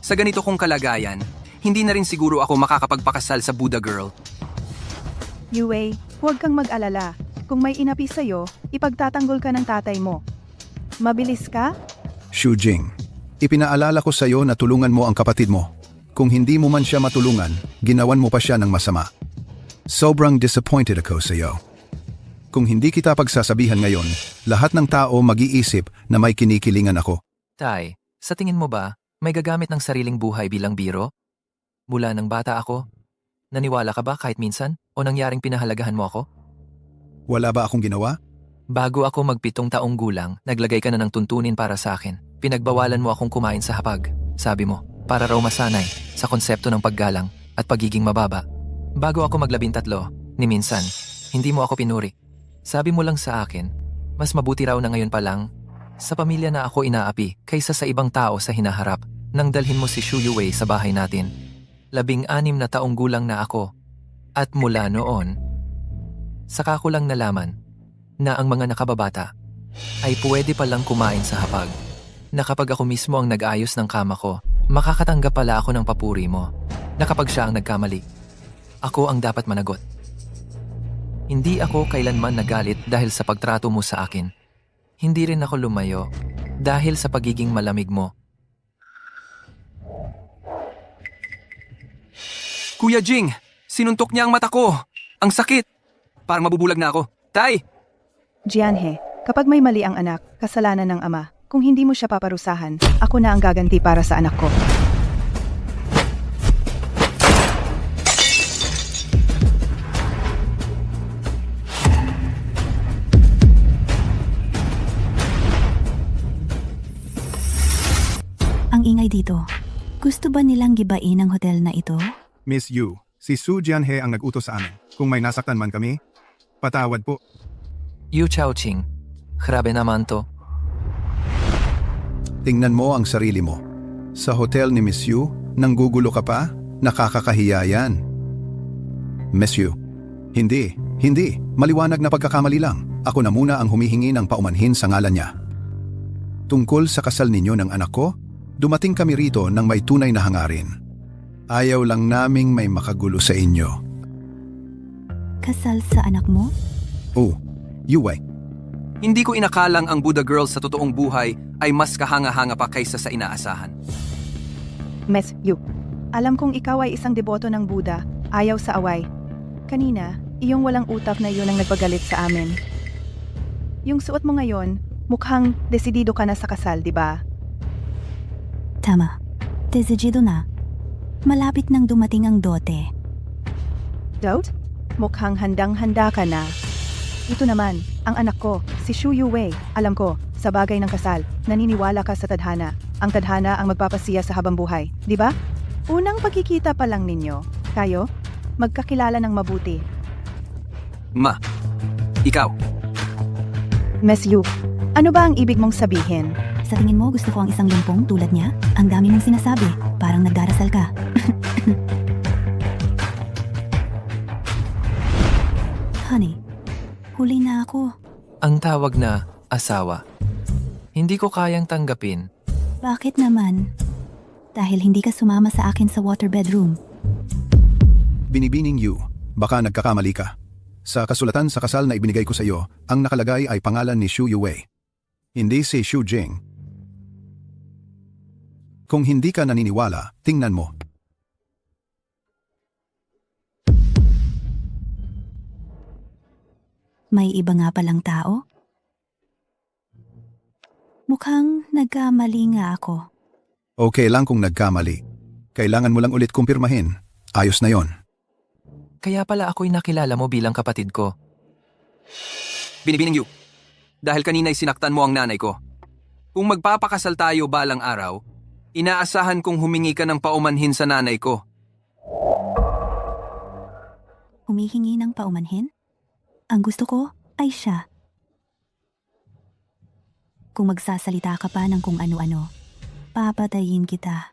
S11: Sa ganito kong kalagayan, hindi na rin siguro ako makakapagpakasal sa Buddha Girl.
S4: Yue, huwag kang mag-alala. Kung may inapi sa'yo, ipagtatanggol ka ng tatay mo. Mabilis ka?
S5: Shu Jing, ipinaalala ko sa'yo na tulungan mo ang kapatid mo. Kung hindi mo man siya matulungan, ginawan mo pa siya ng masama. Sobrang disappointed ako sa'yo. Kung hindi kita pagsasabihan ngayon, lahat ng tao mag-iisip na may kinikilingan ako.
S2: Tay, sa tingin mo ba, may gagamit ng sariling buhay bilang biro? Mula ng bata ako, naniwala ka ba kahit minsan o nangyaring pinahalagahan mo ako?
S5: Wala ba akong ginawa?
S2: Bago ako mag-7 taong gulang, naglagay ka na ng tuntunin para sa akin. Pinagbawalan mo akong kumain sa hapag. Sabi mo, para raw masanay sa konsepto ng paggalang at pagiging mababa. Bago ako mag-13, ni minsan, hindi mo ako pinuri. Sabi mo lang sa akin, mas mabuti raw na ngayon pa lang, sa pamilya na ako inaapi kaysa sa ibang tao sa hinaharap nang dalhin mo si Shu Yue sa bahay natin. 16 na taong gulang na ako. At mula noon, saka ko lang nalaman na ang mga nakababata ay pwede palang kumain sa hapag. Na kapag ako mismo ang nag-ayos ng kama ko, makakatanggap pala ako ng papuri mo. Na kapag siya ang nagkamali, ako ang dapat managot. Hindi ako kailanman nagalit dahil sa pagtrato mo sa akin. Hindi rin ako lumayo dahil sa pagiging malamig mo.
S11: Kuya Jing, sinuntok niya ang mata ko. Ang sakit. Parang mabubulag na ako. Tay!
S4: Jianhe, kapag may mali ang anak, kasalanan ng ama. Kung hindi mo siya paparusahan, ako na ang gaganti para sa anak ko.
S3: Ang ingay dito. Gusto ba nilang gibain ang hotel na ito?
S13: Miss Yu, si Su Jianhe ang nag-utos sa amin. Kung may nasaktan man kami, patawad po.
S2: Yu Chaoqing, grabe naman to.
S5: Tingnan mo ang sarili mo. Sa hotel ni Miss Yu, nanggugulo ka pa? Nakakakahiya yan. Miss Yu, hindi. Maliwanag na pagkakamali lang. Ako na muna ang humihingi ng paumanhin sa ngalan niya. Tungkol sa kasal ninyo ng anak ko, dumating kami rito nang may tunay na hangarin. Ayaw lang naming may makagulo sa inyo.
S3: Kasal sa anak mo?
S5: Oh, Yue.
S11: Hindi ko inakalang ang Buddha Girl sa totoong buhay ay mas kahanga-hanga pa kaysa sa inaasahan.
S4: Miss Yu, alam kong ikaw ay isang deboto ng Buddha, ayaw sa away. Kanina, iyong walang utak na iyon ang nagpagalit sa amin. Yung suot mo ngayon, mukhang desidido ka na sa kasal, di ba?
S3: Tama. Desidido na. Malapit nang dumating ang dote.
S4: Doubt? Mukhang handang-handa ka na. Ito naman, ang anak ko, si Shu Yue. Alam ko, sa bagay ng kasal, naniniwala ka sa tadhana. Ang tadhana ang magpapasiya sa habang buhay, di ba? Unang pagkikita pa lang ninyo, kayo, magkakilala ng mabuti.
S11: Ma, ikaw.
S4: Miss Yu, ano ba ang ibig mong sabihin?
S3: Sa tingin mo gusto ko ang isang lumpong tulad niya? Ang dami mong sinasabi, parang nagdarasal ka. Honey, huli na ako.
S2: Ang tawag na asawa. Hindi ko kayang tanggapin.
S3: Bakit naman? Dahil hindi ka sumama sa akin sa water bedroom.
S5: Binibining Yu, baka nagkakamali ka. Sa kasulatan sa kasal na ibinigay ko sa iyo, ang nakalagay ay pangalan ni Xu Yuwei. Hindi si Xu Jing. Kung hindi ka naniniwala, tingnan mo.
S3: May iba nga palang tao? Mukhang nagkamali nga ako.
S5: Okay lang kung nagkamali. Kailangan mo lang ulit kumpirmahin. Ayos na yon.
S2: Kaya pala ako'y nakilala mo bilang kapatid ko.
S11: Binibining Yu, dahil kanina'y sinaktan mo ang nanay ko. Kung magpapakasal tayo balang araw, inaasahan kong humingi ka ng paumanhin sa nanay ko.
S3: Humihingi ng paumanhin? Ang gusto ko ay siya. Kung magsasalita ka pa ng kung ano-ano, papatayin kita.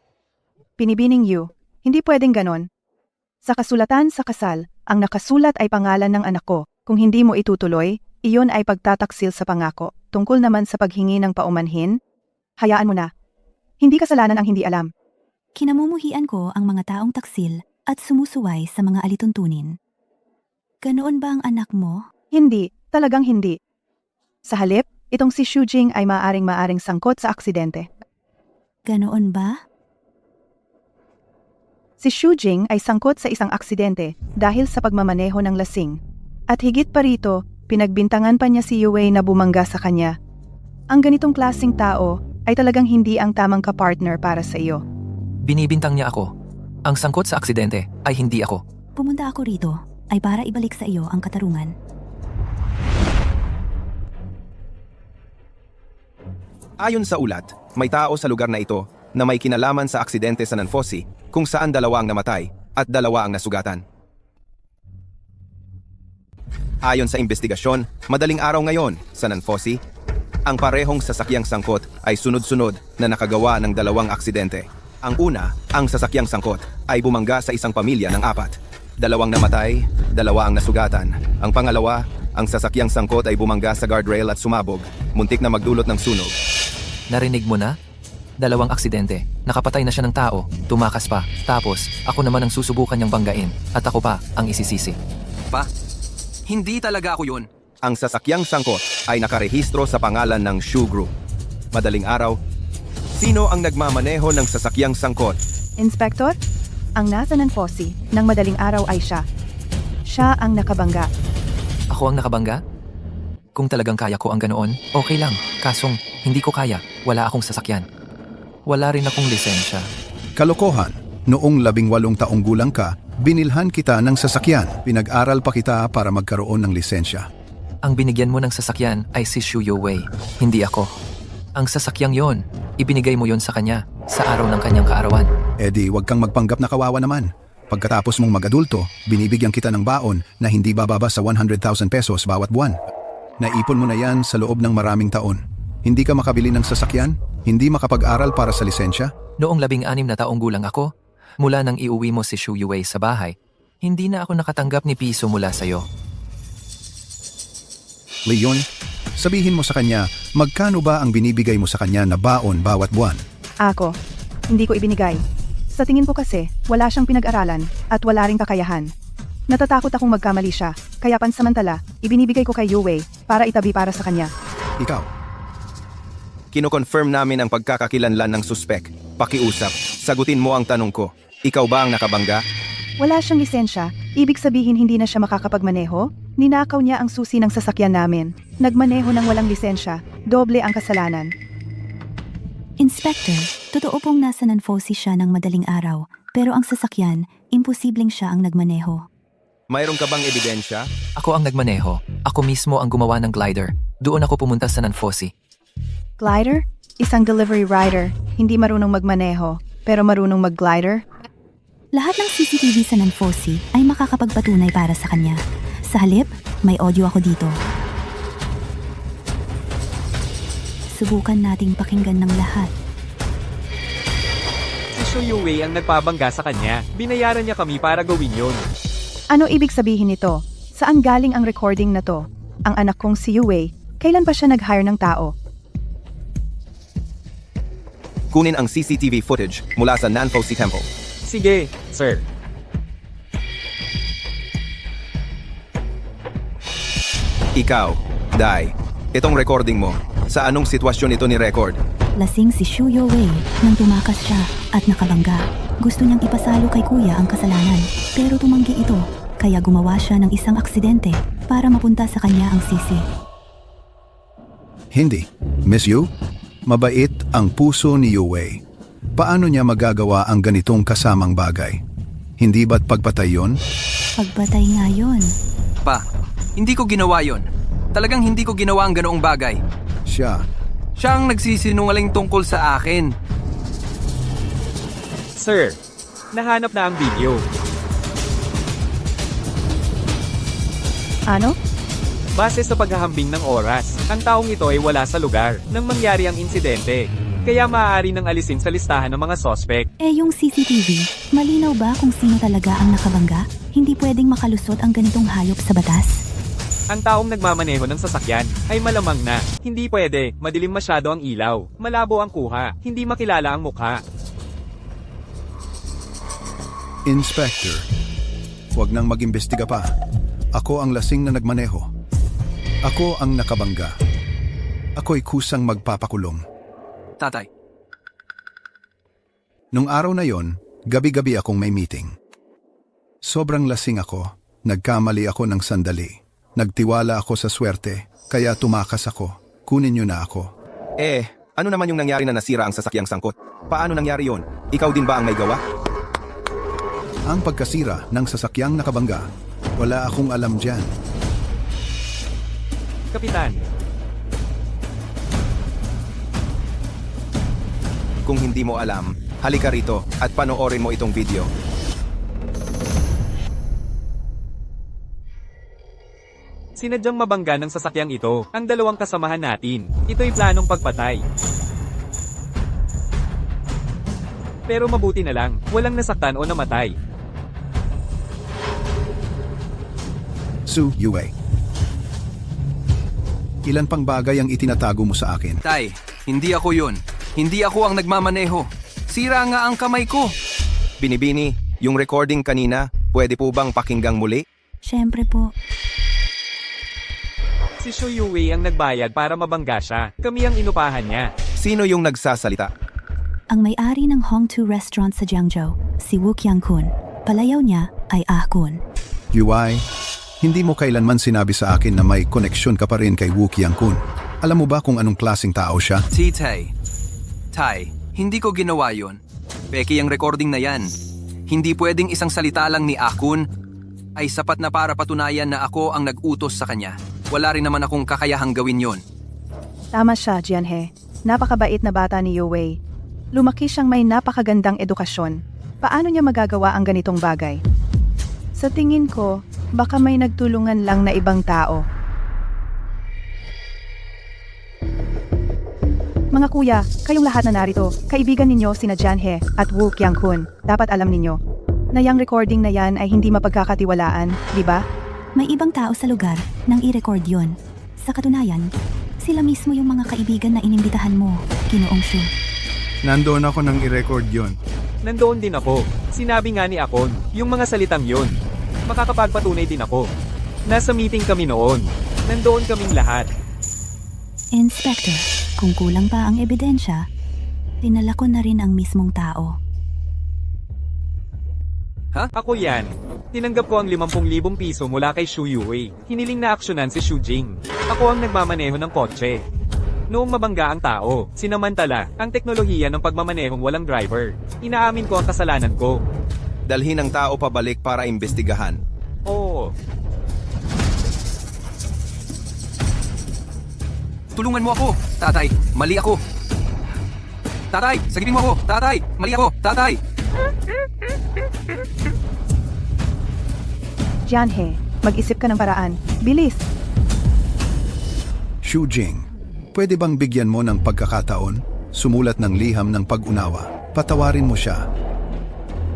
S4: Binibining Yu, hindi pwedeng ganon. Sa kasulatan sa kasal, ang nakasulat ay pangalan ng anak ko. Kung hindi mo itutuloy, iyon ay pagtataksil sa pangako. Tungkol naman sa paghingi ng paumanhin, hayaan mo na. Hindi kasalanan ang hindi alam.
S3: Kinamumuhian ko ang mga taong taksil at sumusuway sa mga alituntunin. Ganoon ba ang anak mo?
S4: Hindi, talagang hindi. Sa halip, itong si Xu Jing ay maaring sangkot sa aksidente.
S3: Ganoon ba?
S4: Si Xu Jing ay sangkot sa isang aksidente dahil sa pagmamaneho ng lasing. At higit pa rito, pinagbintangan pa niya si Yuwei na bumangga sa kanya. Ang ganitong klaseng tao ay talagang hindi ang tamang kapartner para sa iyo.
S2: Binibintang niya ako. Ang sangkot sa aksidente ay hindi ako.
S3: Pumunta ako rito ay para ibalik sa iyo ang katarungan.
S14: Ayon sa ulat, may tao sa lugar na ito na may kinalaman sa aksidente sa Nanfosi kung saan 2 ang namatay at 2 ang nasugatan. Ayon sa investigasyon, madaling araw ngayon sa Nanfosi, ang parehong sasakyang sangkot ay sunod-sunod na nakagawa ng 2 aksidente. Ang una, ang sasakyang sangkot, ay bumangga sa isang pamilya ng 4. 2 namatay, 2 ang nasugatan. Ang pangalawa, ang sasakyang sangkot ay bumangga sa guardrail at sumabog, muntik na magdulot ng sunog.
S2: Narinig mo na? 2 aksidente. Nakapatay na siya ng tao, tumakas pa. Tapos, ako naman ang susubukan niyang banggain. At ako pa ang isisisi.
S11: Pa? Hindi talaga ako yun.
S14: Ang sasakyang sangkot ay nakarehistro sa pangalan ng Xu Group. Madaling araw, sino ang nagmamaneho ng sasakyang sangkot?
S4: Inspektor, ang nasa Nanfosi ng madaling araw ay siya. Siya ang nakabangga.
S2: Ako ang nakabangga? Kung talagang kaya ko ang ganoon, okay lang. Kasong, hindi ko kaya. Wala akong sasakyan. Wala rin akong lisensya.
S5: Kalokohan. Noong 18 taong gulang ka, binilhan kita ng sasakyan. Pinag-aral pa kita para magkaroon ng lisensya.
S2: Ang binigyan mo ng sasakyan ay si Xu Yuwei, hindi ako. Ang sasakyang yon, ibinigay mo yon sa kanya, sa araw ng kanyang kaarawan.
S5: Di wag kang magpanggap na kawawa naman. Pagkatapos mong mag-adulto, binibigyan kita ng baon na hindi bababa sa 100,000 pesos bawat buwan. Naipon mo na yan sa loob ng maraming taon. Hindi ka makabili ng sasakyan? Hindi makapag-aral para sa lisensya?
S2: Noong 16 na taong gulang ako, mula nang iuwi mo si Xu Yuwei sa bahay, hindi na ako nakatanggap ni piso mula sa'yo.
S5: Leon, sabihin mo sa kanya, magkano ba ang binibigay mo sa kanya na baon bawat buwan?
S4: Ako, hindi ko ibinigay. Sa tingin ko kasi, wala siyang pinag-aralan at wala ring kakayahan. Natatakot akong magkamali siya, kaya pansamantala, ibinibigay ko kay Yuwei para itabi para sa kanya.
S5: Ikaw.
S14: Kino-confirm namin ang pagkakakilanlan ng suspek. Pakiusap, sagutin mo ang tanong ko. Ikaw ba ang nakabangga?
S4: Wala siyang lisensya, ibig sabihin hindi na siya makakapagmaneho? Ninakaw niya ang susi ng sasakyan namin. Nagmaneho ng walang lisensya, doble ang kasalanan.
S3: Inspector, totoo pong nasa Nanfosi siya ng madaling araw, pero ang sasakyan, imposibleng siya ang nagmaneho.
S14: Mayroon ka bang ebidensya?
S2: Ako ang nagmaneho. Ako mismo ang gumawa ng glider. Doon ako pumunta sa Nanfosi.
S4: Glider? Isang delivery rider, hindi marunong magmaneho, pero marunong mag-glider?
S3: Lahat ng CCTV sa Nanfosi ay makakapagpatunay para sa kanya. Sa halip, may audio ako dito. Subukan nating pakinggan ng lahat.
S7: Si Xu Yuwei ang nagpabangga sa kanya. Binayaran niya kami para gawin yun.
S4: Ano ibig sabihin nito? Saan galing ang recording na to? Ang anak kong si Yuwei, kailan pa siya nag-hire ng tao?
S14: Kunin ang CCTV footage mula sa Nanfosi Temple.
S7: Sige, sir.
S14: Ikaw, Dai, itong recording mo, sa anong sitwasyon ito ni record?
S3: Lasing si Shu Yowei nang tumakas siya at nakabangga. Gusto niyang ipasalo kay kuya ang kasalanan, pero tumanggi ito, kaya gumawa siya ng isang aksidente para mapunta sa kanya ang sisi.
S5: Hindi. Miss Yu, mabait ang puso ni Yue. Paano niya magagawa ang ganitong kasamang bagay? Hindi ba't pagpatay yon?
S3: Pagbatay nga yun.
S11: Pa, hindi ko ginawa yon. Talagang hindi ko ginawa ang ganoong bagay.
S5: Siya.
S11: Siya ang nagsisinungaling tungkol sa akin.
S7: Sir, nahanap na ang video.
S4: Ano?
S7: Base sa paghahambing ng oras, ang taong ito ay wala sa lugar nang mangyari ang insidente. Kaya maaari nang alisin sa listahan ng mga sospek.
S3: Yung CCTV, malinaw ba kung sino talaga ang nakabangga? Hindi pwedeng makalusot ang ganitong hayop sa batas.
S7: Ang taong nagmamaneho ng sasakyan ay malamang na. Hindi pwede, madilim masyado ang ilaw, malabo ang kuha, hindi makilala ang mukha.
S5: Inspector, huwag nang mag-imbestiga pa. Ako ang lasing na nagmaneho. Ako ang nakabangga. Ako'y kusang magpapakulong.
S11: Tatay.
S5: Nung araw na yon, gabi-gabi akong may meeting. Sobrang lasing ako, nagkamali ako ng sandali. Nagtiwala ako sa swerte, kaya tumakas ako. Kunin niyo na ako.
S14: Ano naman yung nangyari na nasira ang sasakyang sangkot? Paano nangyari yon? Ikaw din ba ang may gawa?
S5: Ang pagkasira ng sasakyang nakabangga, wala akong alam dyan.
S7: Kapitan,
S14: Kung hindi mo alam, halika rito at panoorin mo itong video.
S7: sinadyang mabangga ng sasakyang ito ang dalawang kasamahan natin. Ito'y planong pagpatay. Pero mabuti na lang, walang nasaktan o namatay.
S5: Su Yue. Ilan pang bagay ang itinatago mo sa akin?
S11: Tay, hindi ako yun. Hindi ako ang nagmamaneho. Sira nga ang kamay ko.
S14: Binibini, yung recording kanina, pwede po bang pakinggang muli?
S3: Siyempre po.
S7: Si Shu Yue ang nagbayad para mabangga siya. Kami ang inupahan niya.
S14: Sino yung nagsasalita?
S3: Ang may-ari ng Hong Tu Restaurant sa Jiangzhou, si Wu Qiangkun. Palayaw niya ay Ah Kun.
S5: Yui, hindi mo kailanman sinabi sa akin na may koneksyon ka pa rin kay Wu Qiangkun. Alam mo ba kung anong klaseng tao siya?
S11: Titay. Tay, hindi ko ginawa yon. Peki ang recording na yan. Hindi pwedeng isang salita lang ni Akun ay sapat na para patunayan na ako ang nag-utos sa kanya. Wala rin naman akong kakayahang gawin yon.
S4: Tama siya, Jianhe. Napakabait na bata ni Yue. Lumaki siyang may napakagandang edukasyon. Paano niya magagawa ang ganitong bagay? Sa tingin ko, baka may nagtulungan lang na ibang tao. Mga kuya, kayong lahat na narito, kaibigan ninyo sina Jianhe at Wu Qiangkun. Dapat alam ninyo na yung recording na yan ay hindi mapagkakatiwalaan, di ba?
S3: May ibang tao sa lugar nang i-record yon. Sa katunayan, sila mismo yung mga kaibigan na inimbitahan mo, Ginoong Shu.
S13: Nandoon ako nang i-record yon.
S7: Nandoon din ako. Sinabi nga ni Akon, yung mga salitang yun. Makakapagpatunay din ako. Nasa meeting kami noon. Nandoon kaming lahat.
S3: Inspector, kung kulang pa ang ebidensya, dinala ko na rin ang mismong tao.
S7: Ako yan. Tinanggap ko ang 50,000 piso mula kay Shu Yue. Hiniling na aksyonan si Shu Jing. Ako ang nagmamaneho ng kotse. Noong mabangga ang tao, sinamantala ang teknolohiya ng pagmamanehong walang driver. Inaamin ko ang kasalanan ko.
S14: Dalhin ang tao pabalik para imbestigahan.
S7: Oo.
S11: Tulungan mo ako. Tatay, mali ako. Tatay, sagipin mo ako. Tatay, mali ako. Tatay.
S4: Jianhe, mag-isip ka ng paraan. Bilis!
S5: Shu Jing, pwede bang bigyan mo ng pagkakataon? Sumulat ng liham ng pag-unawa. Patawarin mo siya.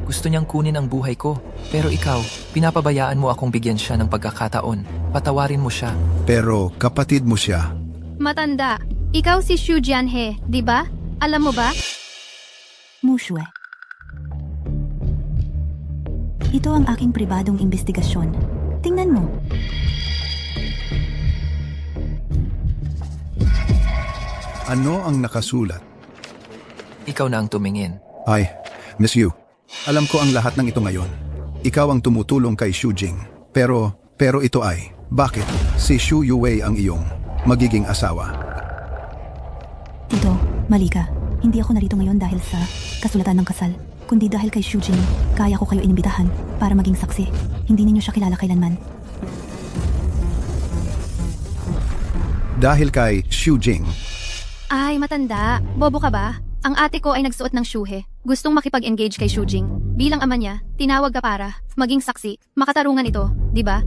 S2: Gusto niyang kunin ang buhay ko. Pero ikaw, pinapabayaan mo akong bigyan siya ng pagkakataon. Patawarin mo siya.
S5: Pero kapatid mo siya.
S1: Matanda, ikaw si Shu Jianhe, di ba? Alam mo ba?
S3: Mushue. Ito ang aking pribadong investigasyon. Tingnan mo.
S5: Ano ang nakasulat?
S2: Ikaw na ang tumingin.
S5: Ay, Miss Yu. Alam ko ang lahat ng ito ngayon. Ikaw ang tumutulong kay Xu Jing. Pero ito ay, bakit si Xu Yuwei ang iyong magiging asawa?
S3: Tito, mali ka. Hindi ako narito ngayon dahil sa kasulatan ng kasal, kundi dahil kay Xu Jing. Kaya ko kayo inimbitahan para maging saksi. Hindi ninyo siya kilala kailanman.
S5: Dahil kay Xu Jing.
S1: Ay, matanda. Bobo ka ba? Ang ate ko ay nagsuot ng syuhe. Gustong makipag-engage kay Shujing. Bilang ama niya, tinawag ka para maging saksi. Makatarungan ito, di ba?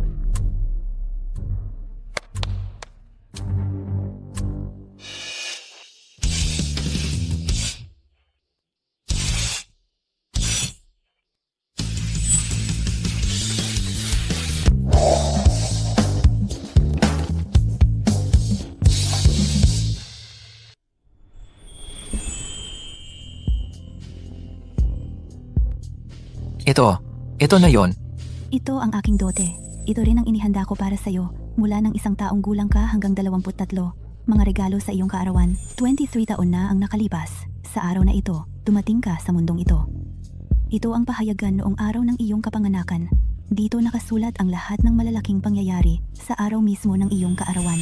S2: Ito na yon.
S3: Ito ang aking dote. Ito rin ang inihanda ko para sa'yo. Mula ng 1 taong gulang ka hanggang 23. Mga regalo sa iyong kaarawan. 23 taon na ang nakalipas. Sa araw na ito, dumating ka sa mundong ito. Ito ang pahayagan noong araw ng iyong kapanganakan. Dito nakasulat ang lahat ng malalaking pangyayari sa araw mismo ng iyong kaarawan.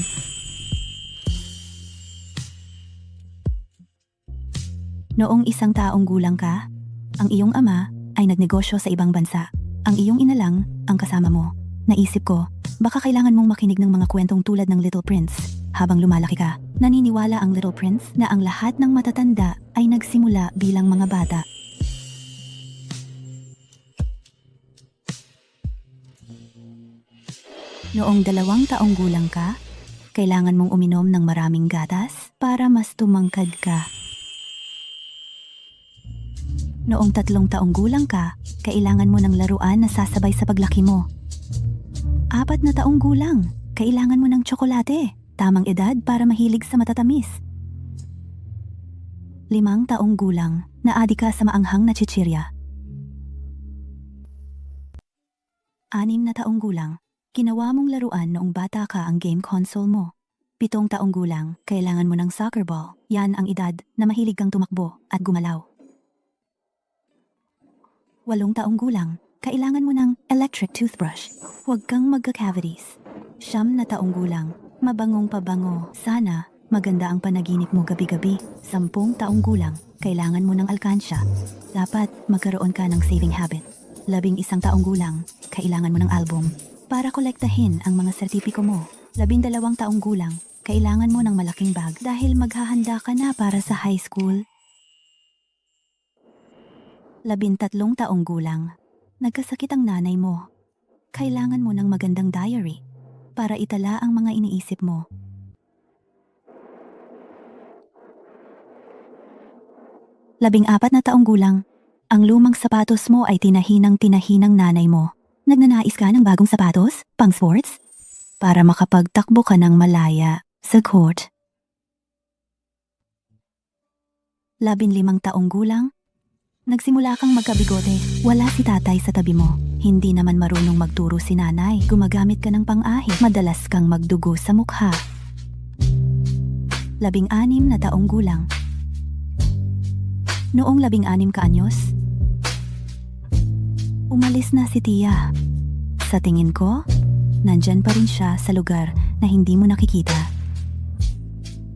S3: Noong 1 taong gulang ka, ang iyong ama ay nagnegosyo sa ibang bansa. Ang iyong ina lang ang kasama mo. Naisip ko, baka kailangan mong makinig ng mga kwentong tulad ng Little Prince. Habang lumalaki ka, naniniwala ang Little Prince na ang lahat ng matatanda ay nagsimula bilang mga bata. Noong 2 taong gulang ka, kailangan mong uminom ng maraming gatas para mas tumangkad ka. Noong 3 taong gulang ka, kailangan mo ng laruan na sasabay sa paglaki mo. 4 na taong gulang, kailangan mo ng tsokolate, tamang edad para mahilig sa matatamis. 5 taong gulang, naadi ka sa maanghang na chichirya. 6 na taong gulang, ginawa mong laruan noong bata ka ang game console mo. 7 taong gulang, kailangan mo ng soccer ball. Yan ang edad na mahilig kang tumakbo at gumalaw. 8 taong gulang, kailangan mo ng electric toothbrush. Huwag kang magka-cavities. 9 na taong gulang, mabangong pabango. Sana, maganda ang panaginip mo gabi-gabi. 10 taong gulang, kailangan mo ng alkansya. Dapat magkaroon ka ng saving habit. 11 taong gulang, kailangan mo ng album para kolektahin ang mga sertipiko mo. 12 taong gulang, kailangan mo ng malaking bag dahil maghahanda ka na para sa high school. 13 taong gulang, nagkasakit ang nanay mo. Kailangan mo ng magandang diary para itala ang mga iniisip mo. 14 na taong gulang, ang lumang sapatos mo ay tinahinang nanay mo. Nagnanais ka ng bagong sapatos, pang sports? Para makapagtakbo ka ng malaya sa court. 15 taong gulang, nagsimula kang magkabigote. Wala si tatay sa tabi mo. Hindi naman marunong magturo si nanay. Gumagamit ka ng pang-ahit. Madalas kang magdugo sa mukha. 16 na taong gulang. Noong 16 ka anyos, umalis na si Tia. Sa tingin ko, nandyan pa rin siya sa lugar na hindi mo nakikita.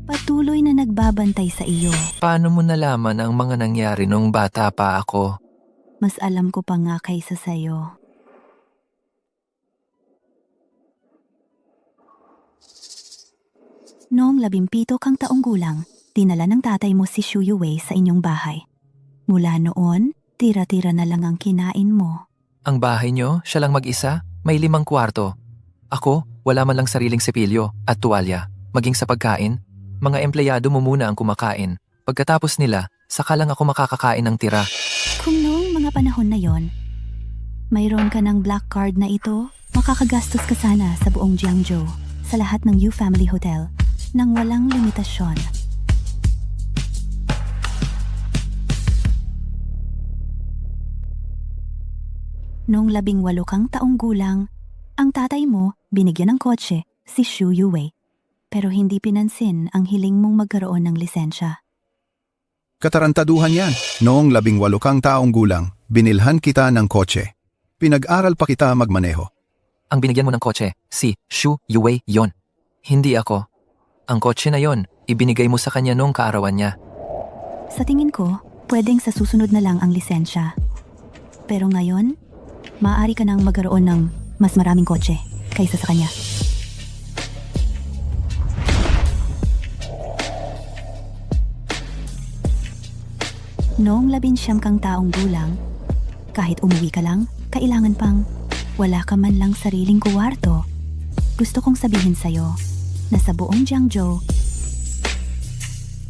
S3: Patuloy na nagbabantay sa iyo.
S2: Paano mo nalaman ang mga nangyari nung bata pa ako?
S3: Mas alam ko pa nga kaysa sa'yo. Noong 17 kang taong gulang, dinala ng tatay mo si Xu Yuwei sa inyong bahay. Mula noon, tira-tira na lang ang kinain mo.
S2: Ang bahay nyo, siya lang mag-isa, may 5 kwarto. Ako, wala man lang sariling sepilyo at tuwalya. Maging sa pagkain, mga empleyado mo muna ang kumakain. Pagkatapos nila, saka lang ako makakakain ng tira.
S3: Kung noong mga panahon na yon, mayroon ka ng black card na ito, makakagastos ka sana sa buong Jiangzhou, sa lahat ng Yu Family Hotel, nang walang limitasyon. Noong 18 kang taong gulang, ang tatay mo binigyan ng kotse si Xu Yuwei. pero hindi pinansin ang hiling mong magkaroon ng lisensya.
S5: Katarantaduhan yan. Noong 18 kang taong gulang, binilhan kita ng kotse. Pinag-aral pa kita magmaneho.
S2: Ang binigyan mo ng kotse, si Shu Yuwei yon. Hindi ako. Ang kotse na yon, ibinigay mo sa kanya noong kaarawan niya.
S3: Sa tingin ko, pwedeng sa susunod na lang ang lisensya. Pero ngayon, maaari ka nang magkaroon ng mas maraming kotse kaysa sa kanya. Noong 19 kang taong gulang, kahit umuwi ka lang, kailangan pang wala ka man lang sariling kuwarto. Gusto kong sabihin sa'yo na sa buong Jiangzhou,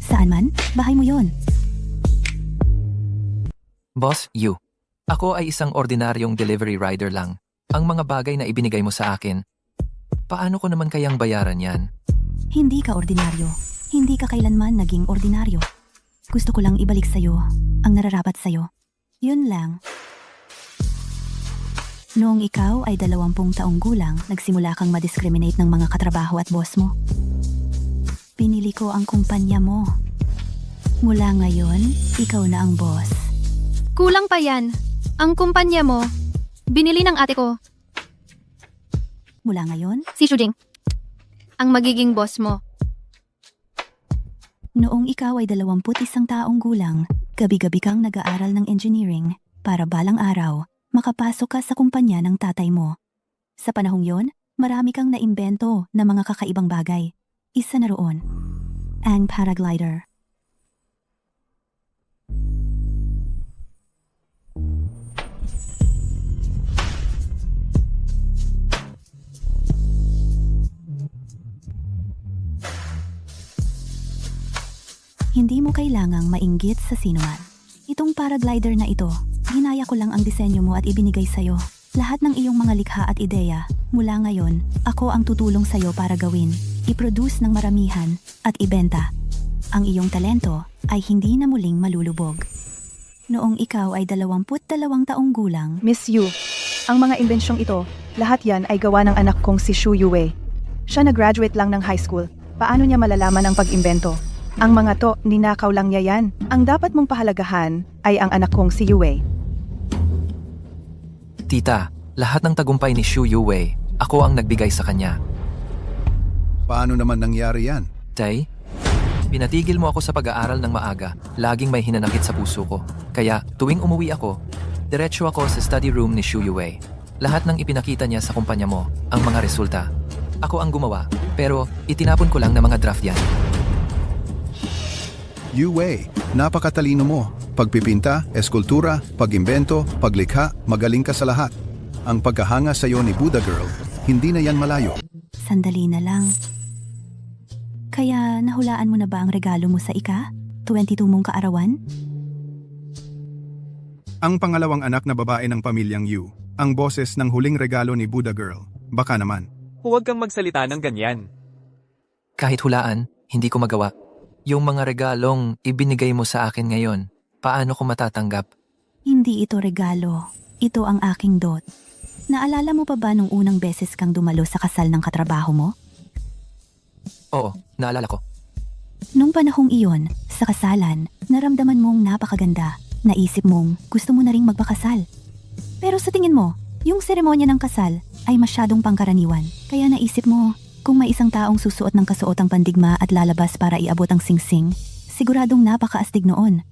S3: saan man, bahay mo yon.
S2: Boss Yu, ako ay isang ordinaryong delivery rider lang. Ang mga bagay na ibinigay mo sa akin, paano ko naman kayang bayaran yan?
S3: Hindi ka ordinaryo. Hindi ka kailanman naging ordinaryo. Gusto ko lang ibalik sa'yo ang nararapat sa'yo. Yun lang. Noong ikaw ay 20 taong gulang, nagsimula kang madiscriminate ng mga katrabaho at boss mo. Pinili ko ang kumpanya mo. Mula ngayon, ikaw na ang boss.
S1: Kulang pa yan. Ang kumpanya mo, binili ng ate ko,
S3: Mula ngayon,
S1: si Shujing. Ang magiging boss mo.
S3: noong ikaw ay 21 taong gulang, gabi-gabi kang nag-aaral ng engineering para balang araw, makapasok ka sa kumpanya ng tatay mo. Sa panahong yon, marami kang naimbento na mga kakaibang bagay. Isa na roon, ang paraglider. Hindi mo kailangang mainggit sa sinuman. Itong paraglider na ito, ginaya ko lang ang disenyo mo at ibinigay sa'yo. Lahat ng iyong mga likha at ideya, mula ngayon, ako ang tutulong sa'yo para gawin, i-produce ng maramihan, at ibenta. Ang iyong talento ay hindi na muling malulubog. Noong ikaw ay 22 taong gulang,
S4: Miss Yu, ang mga imbensyong ito, lahat yan ay gawa ng anak kong si Shu Yuwei. Siya na-graduate lang ng high school. Paano niya malalaman ang pag-imbento? Ang mga to, ninakaw lang niya yan. Ang dapat mong pahalagahan ay ang anak kong si Yuwei.
S2: Tita, lahat ng tagumpay ni Shu Yuwei, ako ang nagbigay sa kanya.
S5: Paano naman nangyari yan?
S2: Tay, pinatigil mo ako sa pag-aaral ng maaga. Laging may hinanakit sa puso ko. Kaya, tuwing umuwi ako, diretso ako sa study room ni Shu Yuwei. Lahat ng ipinakita niya sa kumpanya mo, ang mga resulta. Ako ang gumawa, pero itinapon ko lang ng mga draft yan.
S5: Yuwei, napakatalino mo. Pagpipinta, eskultura, pag-imbento, paglikha, magaling ka sa lahat. Ang pagkahanga sa'yo ni Buddha Girl, hindi na yan malayo.
S3: sandali na lang. Kaya nahulaan mo na ba ang regalo mo sa ika-22 mong kaarawan?
S13: Ang pangalawang anak na babae ng pamilyang Yu, ang boses ng huling regalo ni Buddha Girl. Baka naman.
S7: Huwag kang magsalita ng ganyan.
S2: Kahit hulaan, hindi ko magawa. Yung mga regalong ibinigay mo sa akin ngayon, paano ko matatanggap?
S3: Hindi ito regalo. Ito ang aking dot. Naalala mo pa ba nung unang beses kang dumalo sa kasal ng katrabaho mo?
S2: Oo, naalala ko.
S3: Nung panahong iyon, sa kasalan, naramdaman mong napakaganda. Naisip mong gusto mo na ring magpakasal. Pero sa tingin mo, yung seremonya ng kasal ay masyadong pangkaraniwan. Kaya naisip mo, kung may isang taong susuot ng kasuotang pandigma at lalabas para iabot ang singsing, siguradong napakaastig noon.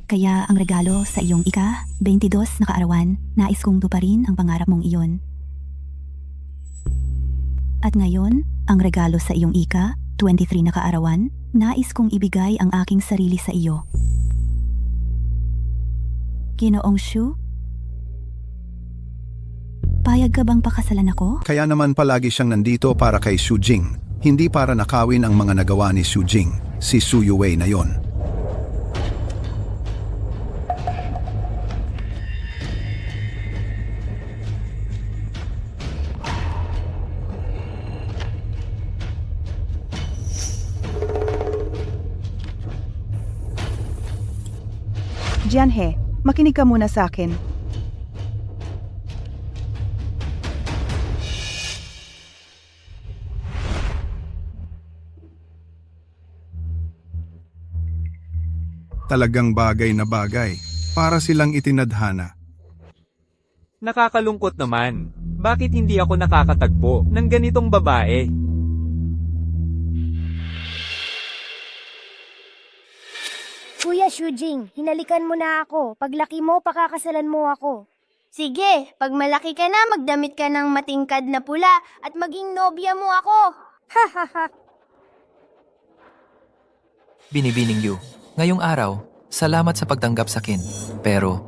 S3: Kaya ang regalo sa iyong ika-22 na kaarawan, nais kong tuparin ang pangarap mong iyon. At ngayon, ang regalo sa iyong ika-23 na kaarawan, nais kong ibigay ang aking sarili sa iyo. Ginoong Shu? Payag ka bang pakasalan ako?
S5: Kaya naman palagi siyang nandito para kay Shu Jing, hindi para nakawin ang mga nagawa ni Shu Jing, si Shu Yuwei na yon.
S4: Jianhe, makinig ka muna sa akin.
S13: Talagang bagay na bagay. Para silang itinadhana.
S7: Nakakalungkot naman. Bakit hindi ako nakakatagpo ng ganitong babae?
S8: Kuya Shujing, hinalikan mo na ako. Paglaki mo, pakakasalan mo ako.
S9: Sige, pag malaki ka na, magdamit ka ng matingkad na pula at maging nobya mo ako.
S2: Binibining Yu, ngayong araw, salamat sa pagtanggap sa akin. Pero,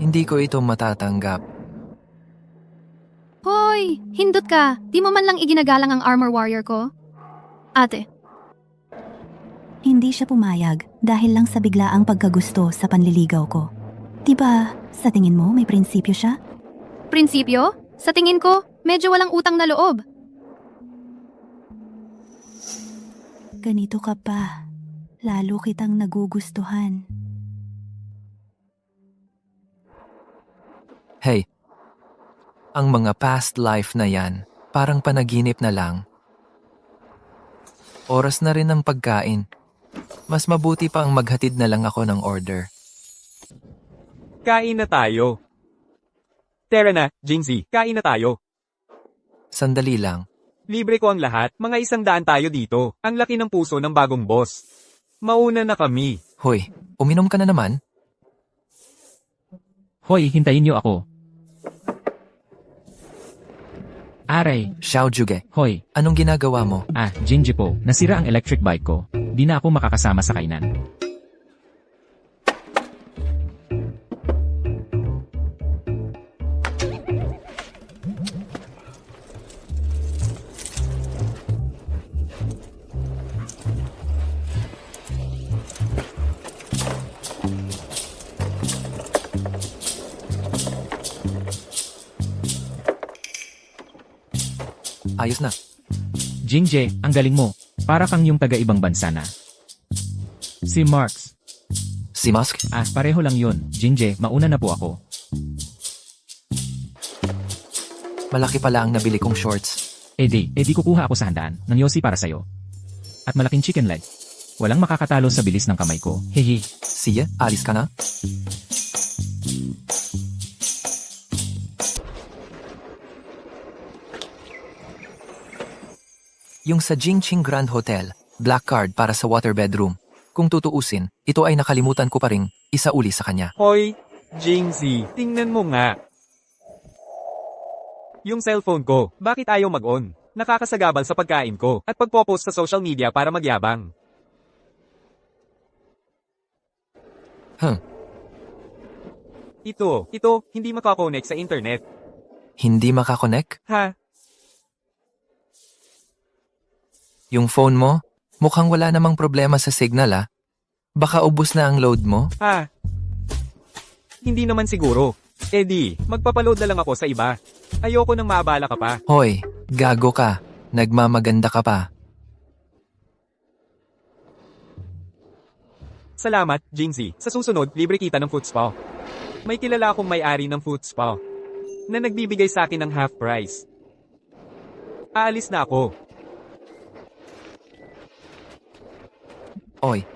S2: hindi ko ito matatanggap.
S1: Hoy, hindot ka. Di mo man lang iginagalang ang armor warrior ko? Ate,
S3: Hindi siya pumayag dahil lang sa biglaang pagkagusto sa panliligaw ko. Diba, sa tingin mo may prinsipyo siya?
S1: prinsipyo? Sa tingin ko, medyo walang utang na loob.
S3: Ganito ka pa. Lalo kitang nagugustuhan.
S2: Hey, ang mga past life na yan, parang panaginip na lang. Oras na rin ng pagkain. Mas mabuti pa ang maghatid na lang ako ng order.
S7: Kain na tayo. Tara na, Jingzi, kain na tayo.
S2: Sandali lang.
S7: Libre ko ang lahat, mga 100 tayo dito. Ang laki ng puso ng bagong boss. Mauna na kami.
S2: Hoy, uminom ka na naman?
S15: Hoy, hintayin niyo ako. Aray.
S2: Xiao Juge.
S15: Hoy.
S2: Anong ginagawa mo?
S15: Jinji po. Nasira ang electric bike ko. Di na ako makakasama sa kainan.
S2: Ayos na.
S15: Jingje, ang galing mo. Para kang yung taga-ibang bansa na. Si Marks.
S2: Si Musk?
S15: Pareho lang yun. Jingje, mauna na po ako.
S2: Malaki pala ang nabili kong shorts.
S15: Di kukuha ako sa handaan ng Yossi para sa'yo. At malaking chicken leg. Walang makakatalo sa bilis ng kamay ko. Hehe.
S2: Siya, alis ka na? Yung sa Jingqing Grand Hotel, black card para sa water bedroom. Kung tutuusin, ito ay nakalimutan ko pa ring isauli sa kanya.
S7: Hoy, Jingzi, tingnan mo nga. Yung cellphone ko, bakit ayaw mag-on? Nakakasagabal sa pagkain ko at pagpo-post sa social media para magyabang. Ito, hindi makakonect sa internet.
S2: Hindi makakonek?
S7: Ha?
S2: Yung phone mo, mukhang wala namang problema sa signal Baka ubos na ang load mo?
S7: Hindi naman siguro. Di, magpapaload na lang ako sa iba. Ayoko nang maabala ka pa.
S2: Hoy, gago ka. Nagmamaganda ka pa.
S7: Salamat, Jingzi. Sa susunod, libre kita ng food spa. May kilala akong may-ari ng food spa na nagbibigay sa akin ng half price. Aalis na ako.
S2: Oy.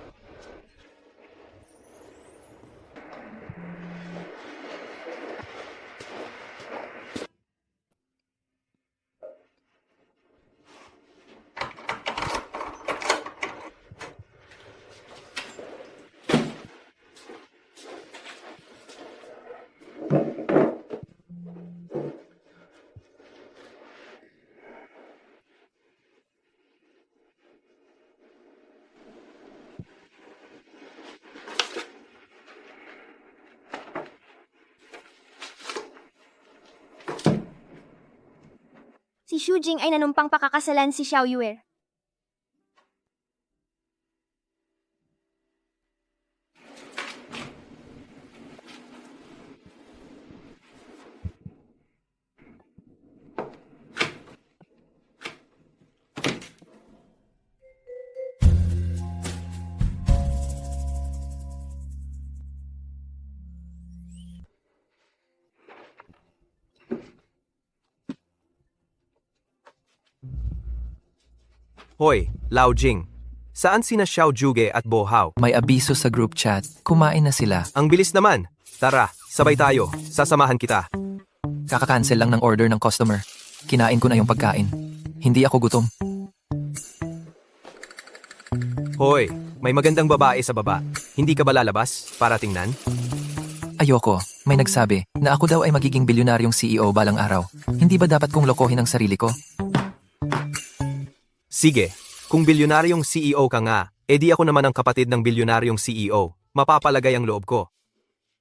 S9: Si Shujing ay nanumpang pakakasalan si Xiao Yue.
S14: Hoy, Lao Jing. Saan sina Xiao Juge at Bo Hao?
S2: May abiso sa group chat. Kumain na sila.
S14: Ang bilis naman. Tara, sabay tayo. Sasamahan kita.
S2: Kaka-cancel lang ng order ng customer. Kinain ko na yung pagkain. Hindi ako gutom.
S14: Hoy, may magandang babae sa baba. Hindi ka ba lalabas para tingnan?
S2: Ayoko. May nagsabi na ako daw ay magiging bilyonaryong CEO balang araw. Hindi ba dapat kong lokohin ang sarili ko?
S14: Sige, kung bilyonaryong CEO ka nga, edi ako naman ang kapatid ng bilyonaryong CEO. Mapapalagay ang loob ko.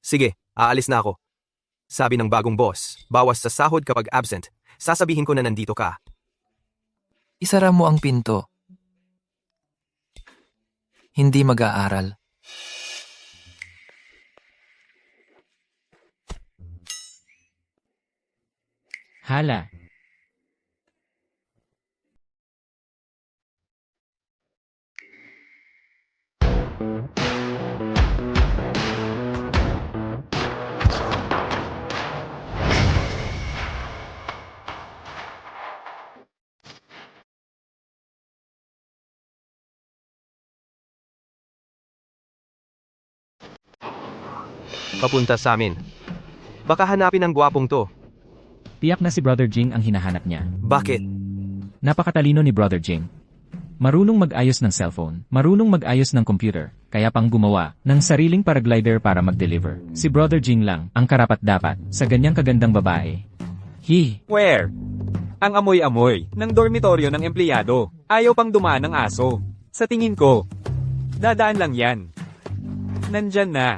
S14: Sige, aalis na ako. Sabi ng bagong boss, bawas sa sahod kapag absent. Sasabihin ko na nandito ka.
S2: Isara mo ang pinto. Hindi mag-aaral.
S15: Hala.
S14: Papunta sa amin. Baka hanapin ang gwapong to.
S15: Tiyak na si Brother Jing ang hinahanap niya.
S14: Bakit?
S15: Napakatalino ni Brother Jing. Marunong mag-ayos ng cellphone, marunong mag-ayos ng computer, kaya pang gumawa ng sariling paraglider para mag-deliver. Si Brother Jing lang ang karapat-dapat sa ganyang kagandang babae.
S7: Where? Ang amoy-amoy ng dormitoryo ng empleyado. Ayaw pang dumaan ng aso. Sa tingin ko, dadaan lang yan. Nandyan na.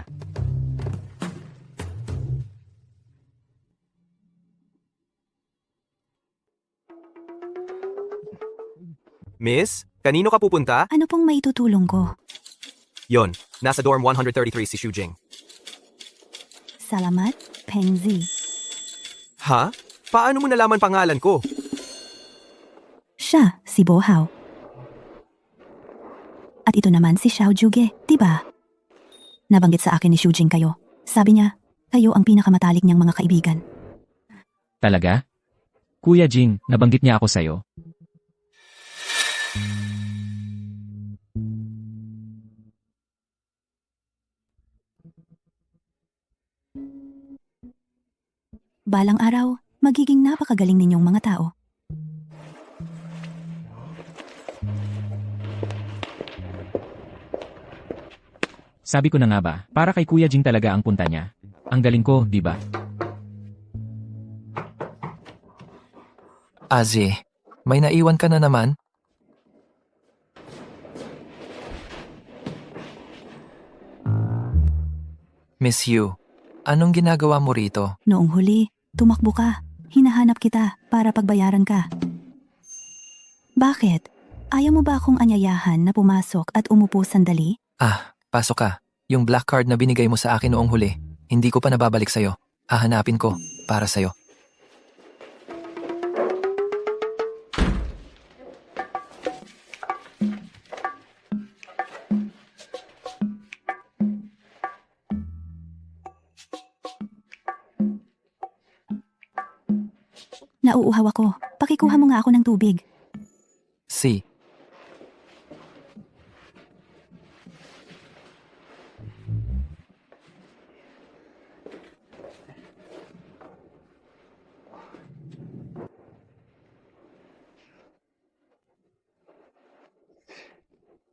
S14: Miss, kanino ka pupunta?
S3: Ano pong maitutulong ko?
S14: Yon, nasa dorm 133 si Xu Jing.
S3: Salamat, Peng Zi.
S14: Ha? Paano mo nalaman pangalan ko?
S3: Siya, si Bo Hao. At ito naman si Xiao Juge, diba? Nabanggit sa akin ni Xu Jing kayo. Sabi niya, kayo ang pinakamatalik niyang mga kaibigan.
S15: Talaga? Kuya Jing, nabanggit niya ako sa'yo.
S3: Balang araw, magiging napakagaling ninyong mga tao.
S15: Sabi ko na nga ba, para kay Kuya Jing talaga ang punta niya. Ang galing ko, di ba?
S2: Azi, may naiwan ka na naman? Miss Yu, anong ginagawa mo rito?
S3: Noong huli, tumakbo ka. Hinahanap kita para pagbayaran ka. Bakit? Ayaw mo ba akong anyayahan na pumasok at umupo sandali?
S2: Pasok ka. Yung black card na binigay mo sa akin noong huli, hindi ko pa nababalik sa'yo. Hahanapin ko para sa'yo.
S3: Nauuhaw ako. Pakikuha mo nga ako ng tubig.
S2: Si.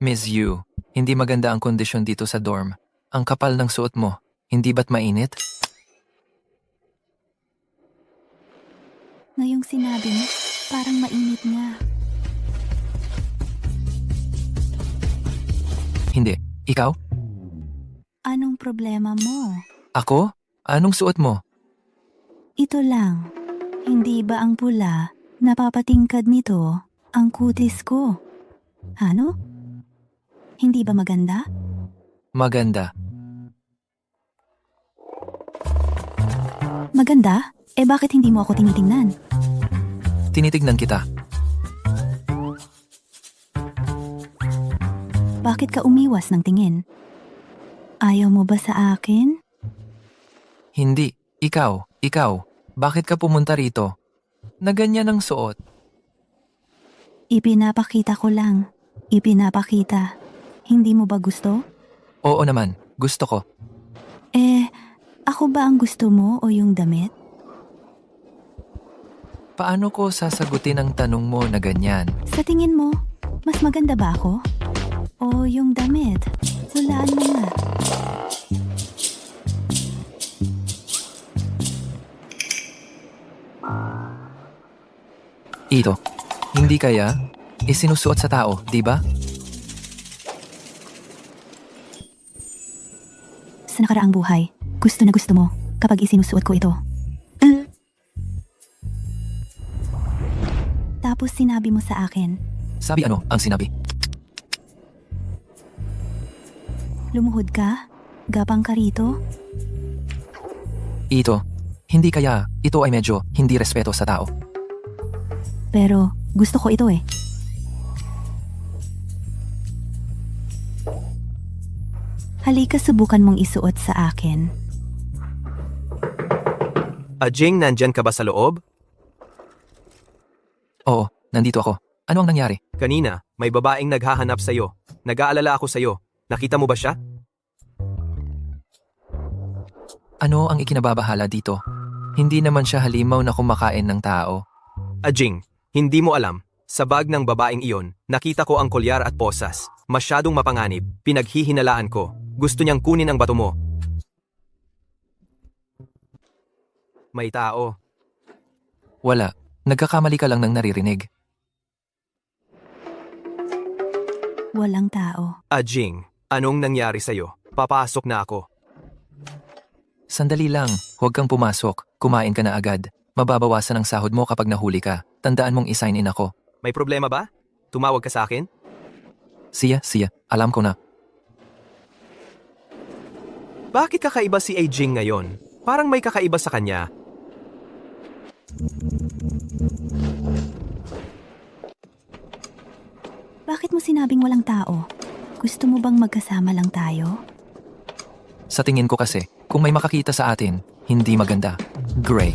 S2: Miss Yu, hindi maganda ang kondisyon dito sa dorm. Ang kapal ng suot mo, hindi ba't mainit?
S3: Ngayong sinabi mo, parang mainit nga.
S2: Hindi. Ikaw?
S3: Anong problema mo?
S2: Ako? Anong suot mo?
S3: Ito lang. Hindi ba ang pula, napapatingkad nito, ang kutis ko? Ano? Hindi ba maganda?
S2: Maganda.
S3: Maganda? Bakit hindi mo ako tinitingnan?
S2: Tinitignan kita.
S3: Bakit ka umiwas ng tingin? Ayaw mo ba sa akin?
S2: Hindi. Ikaw. Bakit ka pumunta rito? Na ganyan ang suot.
S3: Ipinapakita ko lang. Ipinapakita. Hindi mo ba gusto?
S2: Oo naman, gusto ko.
S3: Ako ba ang gusto mo o yung damit?
S2: Paano ko sasagutin ang tanong mo na ganyan?
S3: Sa tingin mo, mas maganda ba ako? O yung damit? Hulaan mo nga.
S2: Ito, hindi kaya isinusuot sa tao, di ba?
S3: Sa nakaraang buhay, gusto na gusto mo kapag isinusuot ko ito. Tapos sinabi mo sa akin,
S2: Sabi ano ang sinabi?
S3: lumuhod ka? Gapang ka rito?
S2: Ito, hindi kaya ito ay medyo hindi respeto sa tao.
S3: Pero gusto ko ito eh. Halika subukan mong isuot sa akin.
S14: Jing, nandyan ka ba sa loob?
S2: Oo, nandito ako. Ano ang nangyari?
S14: Kanina, may babaeng naghahanap sa'yo. Nag-aalala ako sa'yo. Nakita mo ba siya?
S2: Ano ang ikinababahala dito? Hindi naman siya halimaw na kumakain ng tao.
S14: Jing, hindi mo alam. Sa bag ng babaeng iyon, nakita ko ang kolyar at posas. Masyadong mapanganib. Pinaghihinalaan ko. Gusto niyang kunin ang bato mo. May tao.
S2: Wala. Nagkakamali ka lang ng naririnig.
S3: Walang tao.
S14: Jing, anong nangyari sa'yo? Papasok na ako.
S2: Sandali lang. Huwag kang pumasok. Kumain ka na agad. Mababawasan ang sahod mo kapag nahuli ka. Tandaan mong i-sign in ako.
S14: May problema ba? Tumawag ka sa akin?
S2: Siya. Alam ko na.
S14: Bakit kakaiba si Jing ngayon? Parang may kakaiba sa kanya.
S3: Bakit mo sinabing walang tao? Gusto mo bang magkasama lang tayo?
S2: Sa tingin ko kasi, kung may makakita sa atin, hindi maganda. Gray.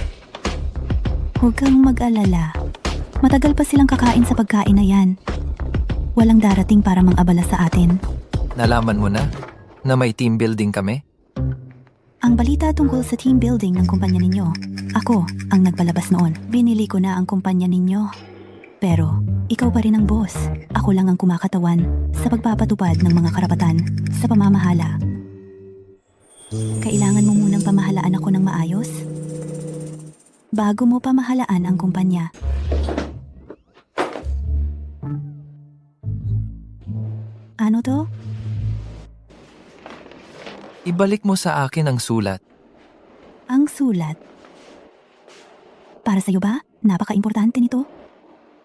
S3: Huwag kang mag-alala. Matagal pa silang kakain sa pagkain na yan. Walang darating para mang-abala sa atin.
S2: Nalaman mo na na may team building kami?
S3: Ang balita tungkol sa team building ng kumpanya ninyo, ako ang nagpalabas noon. Binili ko na ang kumpanya ninyo. Pero, ikaw pa rin ang boss. Ako lang ang kumakatawan sa pagpapatupad ng mga karapatan sa pamamahala. Kailangan mo munang pamahalaan ako ng maayos bago mo pamahalaan ang kumpanya. Ano to?
S2: Ibalik mo sa akin ang sulat.
S3: Ang sulat? Para sa'yo ba? Napaka-importante nito.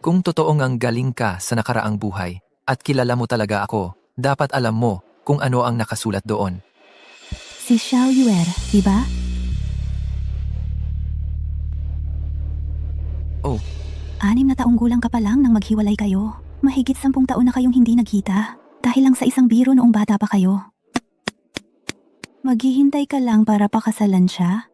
S2: Kung totoong ang galing ka sa nakaraang buhay at kilala mo talaga ako, dapat alam mo kung ano ang nakasulat doon.
S3: Si Xiao Yuer, diba?
S2: Oh.
S3: 6 na taong gulang ka pa lang nang maghiwalay kayo. Mahigit 10 taon na kayong hindi nagkita. Dahil lang sa isang biro noong bata pa kayo. Maghihintay ka lang para pakasalan siya?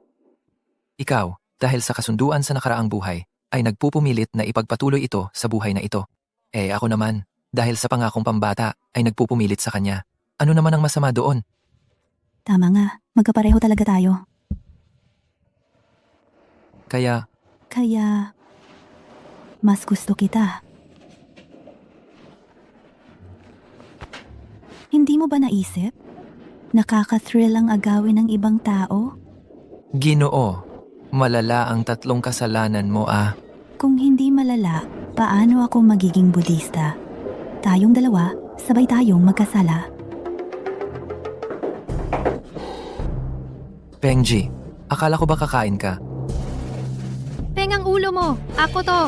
S2: Ikaw, dahil sa kasunduan sa nakaraang buhay, ay nagpupumilit na ipagpatuloy ito sa buhay na ito. Ako naman, dahil sa pangakong pambata, ay nagpupumilit sa kanya. Ano naman ang masama doon?
S3: Tama nga, magkapareho talaga tayo.
S2: Kaya,
S3: mas gusto kita. Hindi mo ba naisip? Nakaka-thrill ang agawin ng ibang tao?
S2: Ginoo, malala ang 3 kasalanan mo
S3: Kung hindi malala, paano ako magiging Budista? Tayong dalawa, sabay tayong magkasala.
S2: Pengji, akala ko ba kakain ka?
S1: Peng ang ulo mo! Ako to!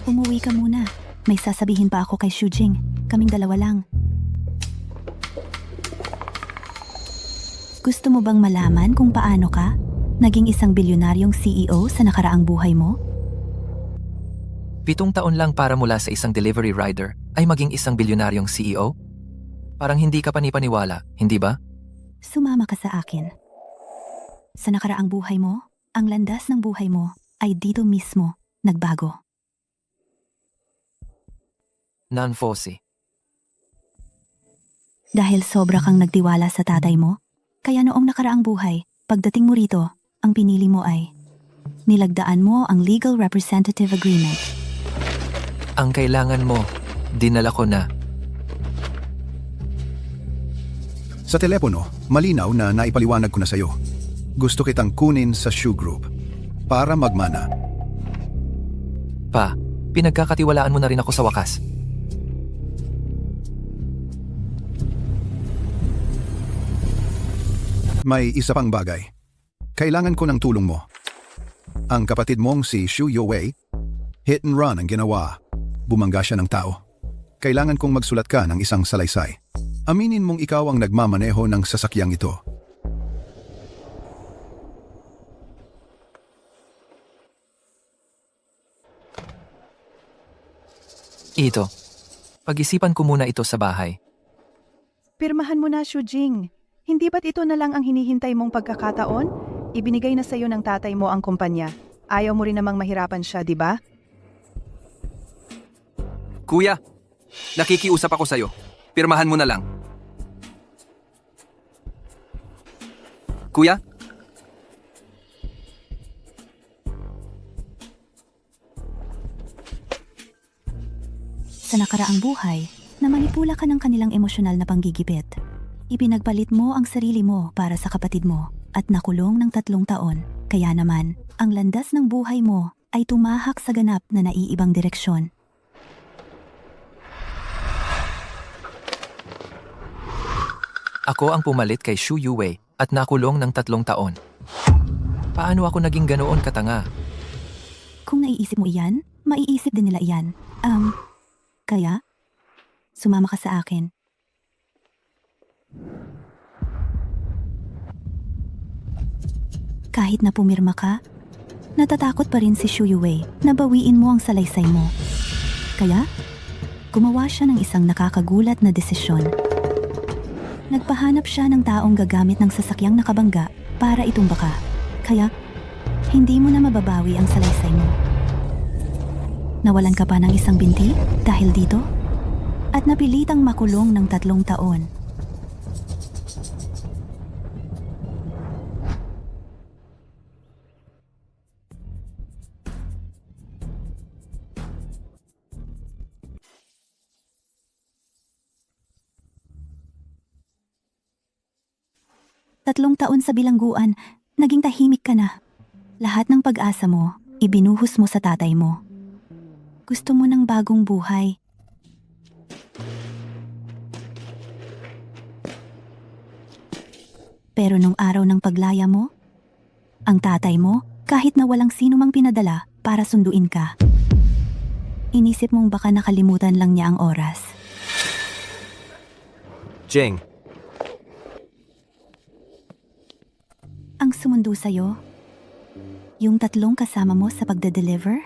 S3: Umuwi ka muna. May sasabihin pa ako kay Shujing. Kaming dalawa lang. Gusto mo bang malaman kung paano ka naging isang bilyonaryong CEO sa nakaraang buhay mo?
S2: 7 taon lang para mula sa isang delivery rider ay maging isang bilyonaryong CEO? Parang hindi ka panipaniwala, hindi ba?
S3: Sumama ka sa akin. Sa nakaraang buhay mo, ang landas ng buhay mo ay dito mismo nagbago.
S2: Nan-Fosi.
S3: Dahil sobra kang nagtiwala sa tatay mo, kaya noong nakaraang buhay, pagdating mo rito, ang pinili mo ay nilagdaan mo ang legal representative agreement.
S2: Ang kailangan mo, dinala ko na.
S5: Sa telepono, malinaw na naipaliwanag ko na sa'yo. Gusto kitang kunin sa Shoe Group para magmana.
S2: Pa, pinagkakatiwalaan mo na rin ako sa wakas.
S5: May isa pang bagay. Kailangan ko ng tulong mo. Ang kapatid mong si Xu Youwei, hit and run ang ginawa. Bumangga siya ng tao. Kailangan kong magsulat ka ng isang salaysay. Aminin mong ikaw ang nagmamaneho ng sasakyang ito.
S2: Ito. Pag-isipan ko muna ito sa bahay.
S4: Pirmahan mo na, Shujing. Hindi ba't ito na lang ang hinihintay mong pagkakataon? Ibinigay na sa'yo ng tatay mo ang kumpanya. Ayaw mo rin namang mahirapan siya, di ba?
S11: Kuya, nakikiusap ako sa'yo. Pirmahan mo na lang. Kuya?
S3: Sa nakaraang buhay, namanipula ka ng kanilang emosyonal na panggigipit. Ipinagpalit mo ang sarili mo para sa kapatid mo at nakulong ng 3 taon. Kaya naman, ang landas ng buhay mo ay tumahak sa ganap na naiibang direksyon.
S2: Ako ang pumalit kay Xu Youwei at nakulong ng 3 taon. Paano ako naging ganoon katanga?
S3: Kung naiisip mo iyan, maiisip din nila iyan. Kaya, sumama ka sa akin. Kahit na pumirma ka, natatakot pa rin si Xu Youwei na bawiin mo ang salaysay mo. Kaya, gumawa siya ng isang nakakagulat na desisyon. Nagpahanap siya ng taong gagamit ng sasakyang nakabangga para itumba ka. Kaya, hindi mo na mababawi ang salaysay mo. Nawalan ka pa ng isang binti dahil dito? At napilitang makulong ng 3 taon. Tatlong taon sa bilangguan, naging tahimik ka na. Lahat ng pag-asa mo, ibinuhos mo sa tatay mo. Gusto mo ng bagong buhay. Pero nung araw ng paglaya mo, ang tatay mo, kahit na walang sino mang pinadala para sunduin ka. Inisip mong baka nakalimutan lang niya ang oras.
S14: Jing,
S3: Ang sumundo sa'yo, yung 3 kasama mo sa pagde-deliver,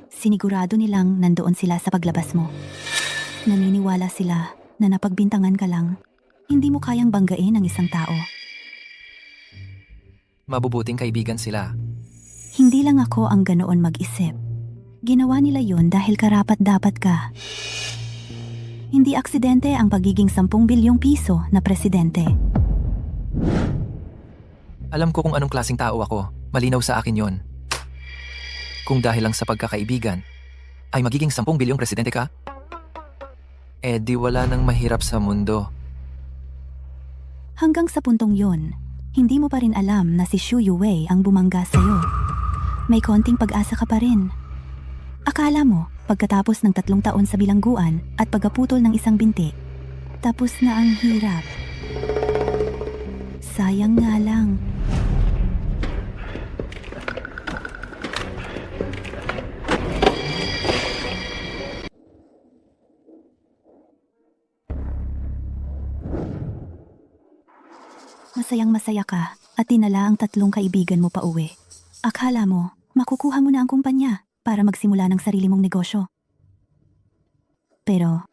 S3: sinigurado nilang nandoon sila sa paglabas mo. Naniniwala sila na napagbintangan ka lang, hindi mo kayang banggain ang isang tao.
S2: Mabubuting kaibigan sila.
S3: Hindi lang ako ang ganoon mag-isip. Ginawa nila yon dahil karapat-dapat ka. Hindi aksidente ang pagiging 10 bilyong piso na presidente.
S2: Alam ko kung anong klaseng tao ako. Malinaw sa akin yon. Kung dahil lang sa pagkakaibigan, ay magiging 10 bilyong presidente ka? Eh di wala nang mahirap sa mundo.
S3: Hanggang sa puntong yon, hindi mo pa rin alam na si Xu Youwei ang bumangga sa'yo. May konting pag-asa ka pa rin. Akala mo, pagkatapos ng 3 taon sa bilangguan at pagkaputol ng isang binti, tapos na ang hirap. Sayang nga lang. Masayang masaya ka at dinala ang 3 kaibigan mo pa uwi. Akala mo, makukuha mo na ang kumpanya para magsimula ng sarili mong negosyo. Pero,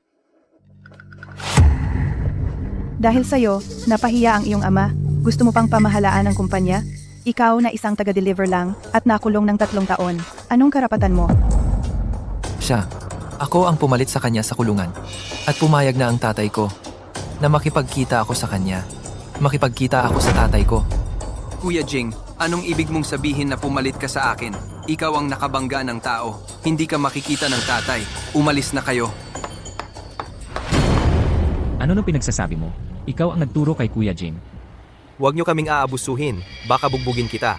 S4: Dahil sa'yo, napahiya ang iyong ama. Gusto mo pang pamahalaan ang kumpanya? Ikaw na isang taga-deliver lang at nakulong ng 3 taon. Anong karapatan mo?
S2: Siya. Ako ang pumalit sa kanya sa kulungan. At pumayag na ang tatay ko na makipagkita ako sa kanya. Makipagkita ako sa tatay ko.
S11: Kuya Jing, anong ibig mong sabihin na pumalit ka sa akin? Ikaw ang nakabangga ng tao. Hindi ka makikita ng tatay. Umalis na kayo.
S15: Ano nung pinagsasabi mo? Ikaw ang nagturo kay Kuya Jing.
S14: Huwag niyo kaming aabusuhin. Baka bugbugin kita.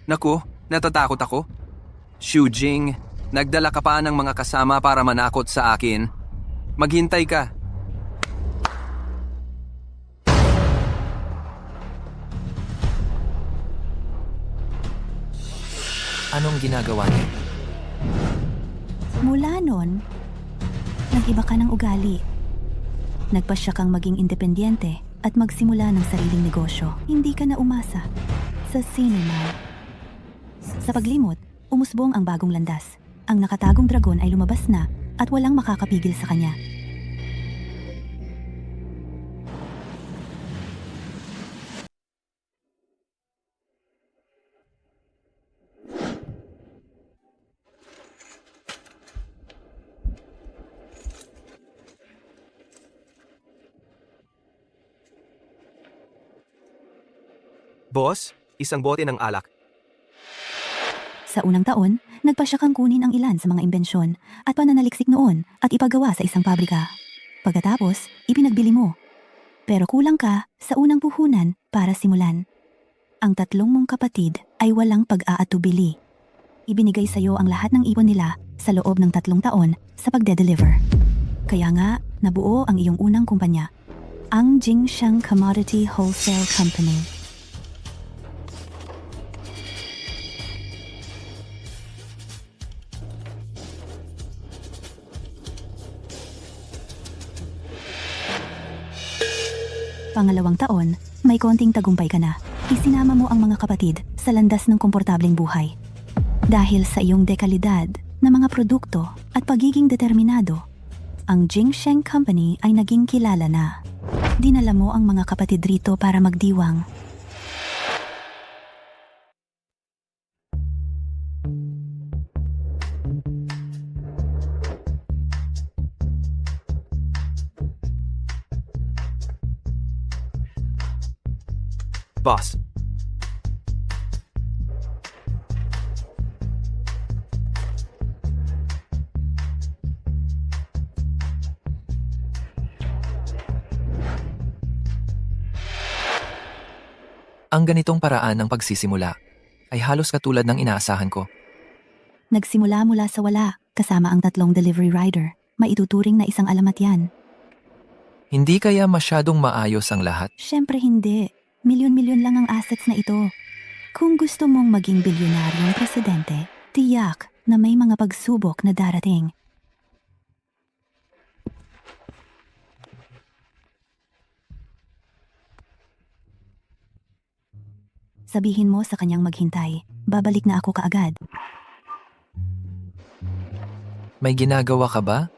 S11: Naku, natatakot ako. Xu Jing, nagdala ka pa ng mga kasama para manakot sa akin. Maghintay ka.
S2: Anong ginagawa niya?
S3: Mula nun, nag-iba ka ng ugali. Nagpasya kang maging independyente at magsimula ng sariling negosyo. Hindi ka na umasa sa cinema. Sa paglimot, umusbong ang bagong landas. Ang nakatagong dragon ay lumabas na at walang makakapigil sa kanya.
S14: Boss, isang bote ng alak.
S3: Sa unang taon, nagpasya kang kunin ang ilan sa mga imbensyon at pananaliksik noon at ipagawa sa isang pabrika. Pagkatapos, ipinagbili mo. Pero kulang ka sa unang puhunan para simulan. Ang 3 mong kapatid ay walang pag-aatubili. Ibinigay sa iyo ang lahat ng ipon nila sa loob ng 3 taon sa pagde-deliver. Kaya nga, nabuo ang iyong unang kumpanya, ang Jingsheng Commodity Wholesale Company. Pangalawang taon, may konting tagumpay ka na. Isinama mo ang mga kapatid sa landas ng komportableng buhay. Dahil sa iyong dekalidad na mga produkto at pagiging determinado, ang Jingsheng Company ay naging kilala na. Dinala mo ang mga kapatid rito para magdiwang.
S14: Boss.
S2: Ang ganitong paraan ng pagsisimula ay halos katulad ng inaasahan ko.
S3: Nagsimula mula sa wala, kasama ang 3 delivery rider. Maituturing na isang alamat yan.
S2: Hindi kaya masyadong maayos ang lahat?
S3: Siyempre hindi. Milyon-milyon lang ang assets na ito. Kung gusto mong maging bilyonaryong presidente, tiyak na may mga pagsubok na darating. Sabihin mo sa kanyang maghintay, babalik na ako kaagad.
S2: May ginagawa ka ba?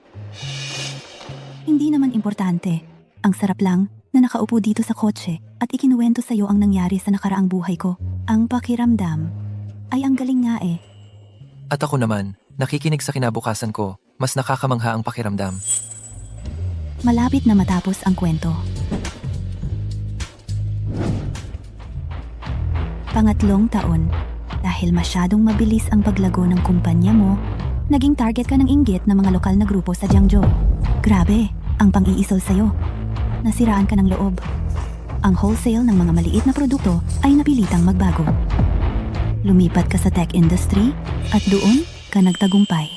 S3: Hindi naman importante. Ang sarap lang na nakaupo dito sa kotse at ikinuwento sa iyo ang nangyari sa nakaraang buhay ko. Ang pakiramdam ay ang galing nga eh.
S2: At ako naman, nakikinig sa kinabukasan ko, mas nakakamangha ang pakiramdam.
S3: Malapit na matapos ang kwento. Pangatlong taon, dahil masyadong mabilis ang paglago ng kumpanya mo, naging target ka ng inggit ng mga lokal na grupo sa Jiangzhou. Grabe, ang pang-iisol sa'yo. Nasiraan ka ng loob. Ang wholesale ng mga maliit na produkto ay napilitang magbago. Lumipat ka sa tech industry at doon ka nagtagumpay.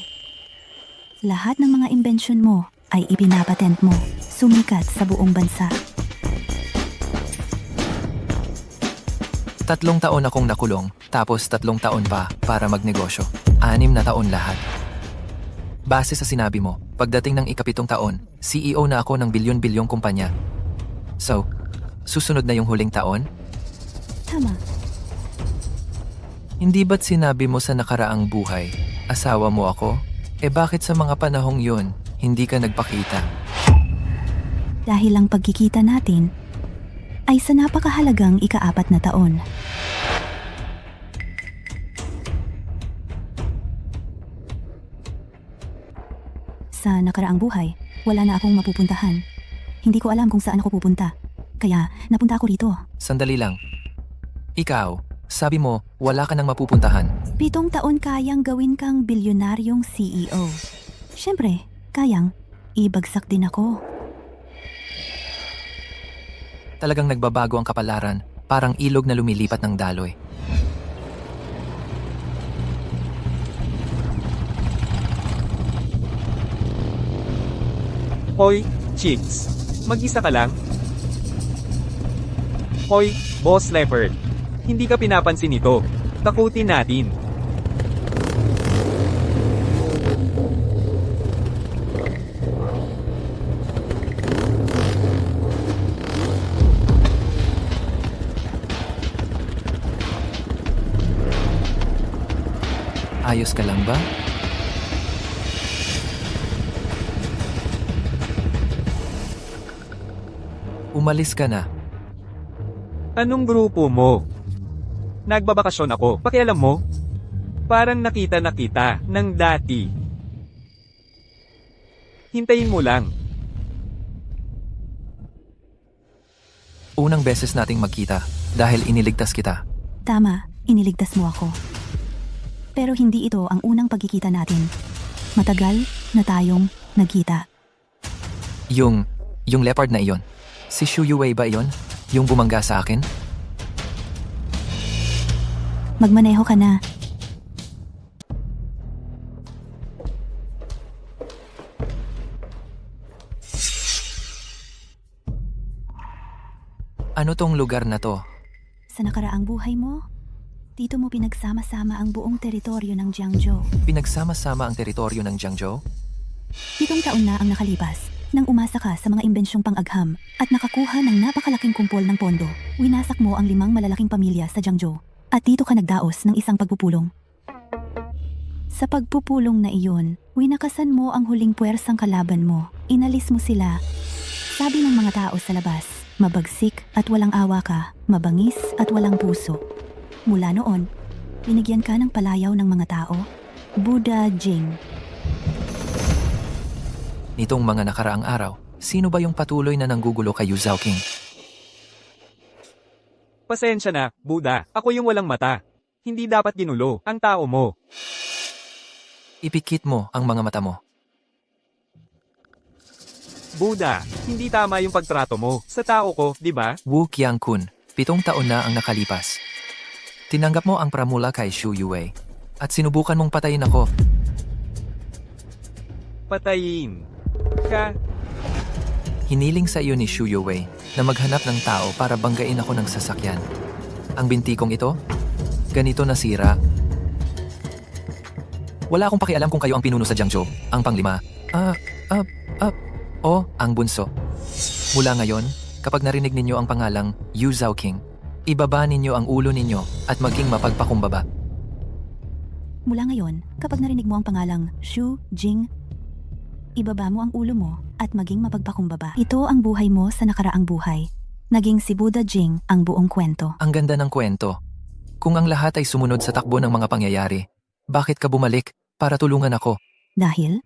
S3: Lahat ng mga imbensyon mo ay ipinapatent mo, sumikat sa buong bansa.
S2: 3 taon akong nakulong, tapos 3 taon pa para magnegosyo. 6 na taon lahat. Base sa sinabi mo, pagdating ng ika-7 taon, CEO na ako ng bilyon-bilyong kumpanya. So, susunod na yung huling taon?
S3: Tama.
S2: Hindi ba't sinabi mo sa nakaraang buhay, asawa mo ako? Eh bakit sa mga panahong yun, hindi ka nagpakita?
S3: Dahil ang pagkikita natin ay sa napakahalagang ika-4 na taon. Sa nakaraang buhay, wala na akong mapupuntahan. Hindi ko alam kung saan ako pupunta. Kaya napunta ako rito.
S2: Sandali lang. Ikaw, sabi mo, wala ka nang mapupuntahan.
S3: 7 taon kayang gawin kang bilyonaryong CEO. Siyempre, kayang ibagsak din ako.
S2: Talagang nagbabago ang kapalaran, parang ilog na lumilipat ng daloy.
S7: Hoy, chicks. Mag-isa ka lang? Hoy, Boss Leopard. Hindi ka pinapansin nito. Takutin natin.
S2: Ayos ka lang ba? Umalis ka na.
S7: Anong grupo mo? Nagbabakasyon ako, pakialam mo? Parang nakita ng dati. Hintayin mo lang.
S2: Unang beses nating magkita dahil iniligtas kita.
S3: Tama, iniligtas mo ako. Pero hindi ito ang unang pagkikita natin. Matagal na tayong nagkita.
S2: Yung leopard na iyon. Si Shu Yue ba iyon? Yung bumangga sa akin?
S3: Magmaneho ka na.
S2: Ano tong lugar na to?
S3: Sa nakaraang buhay mo, dito mo pinagsama-sama ang buong teritoryo ng Jiangzhou.
S2: Pinagsama-sama ang teritoryo ng Jiangzhou?
S3: 7 taon na ang nakalipas nang umasa ka sa mga imbensyong pang-agham at nakakuha ng napakalaking kumpol ng pondo. Winasak mo ang 5 malalaking pamilya sa Jiangzhou at dito ka nagdaos ng isang pagpupulong. Sa pagpupulong na iyon, winakasan mo ang huling puwersang kalaban mo. Inalis mo sila. Sabi ng mga tao sa labas, mabagsik at walang awa ka, mabangis at walang puso. Mula noon, binigyan ka ng palayaw ng mga tao. Buddha Jing.
S2: Nitong mga nakaraang araw, sino ba yung patuloy na nanggugulo kay Yu Zhaoqing?
S7: Pasensya na, Buddha. Ako yung walang mata. Hindi dapat ginulo ang tao mo.
S2: Ipikit mo ang mga mata mo.
S7: Buddha, hindi tama yung pagtrato mo sa tao ko, di ba?
S2: Wu Qiangkun, 7 taon na ang nakalipas. Tinanggap mo ang pramula kay Shu Yue at sinubukan mong patayin ako.
S7: Patayin ka.
S2: Hiniling sa iyo ni Shu Yue na maghanap ng tao para banggain ako ng sasakyan. Ang binti kong ito, ganito nasira. Wala akong pakialam kung kayo ang pinuno sa Jiangzhou, ang panglima. O ang bunso. Mula ngayon, kapag narinig ninyo ang pangalang Yu Zhaoqing, ibaba ninyo ang ulo ninyo at maging mapagpakumbaba.
S3: Mula ngayon, kapag narinig mo ang pangalang Shu Jing, ibaba mo ang ulo mo at maging mapagpakumbaba. Ito ang buhay mo sa nakaraang buhay. Naging si Buddha Jing ang buong kwento.
S2: Ang ganda ng kwento. Kung ang lahat ay sumunod sa takbo ng mga pangyayari, bakit ka bumalik para tulungan ako?
S3: Dahil?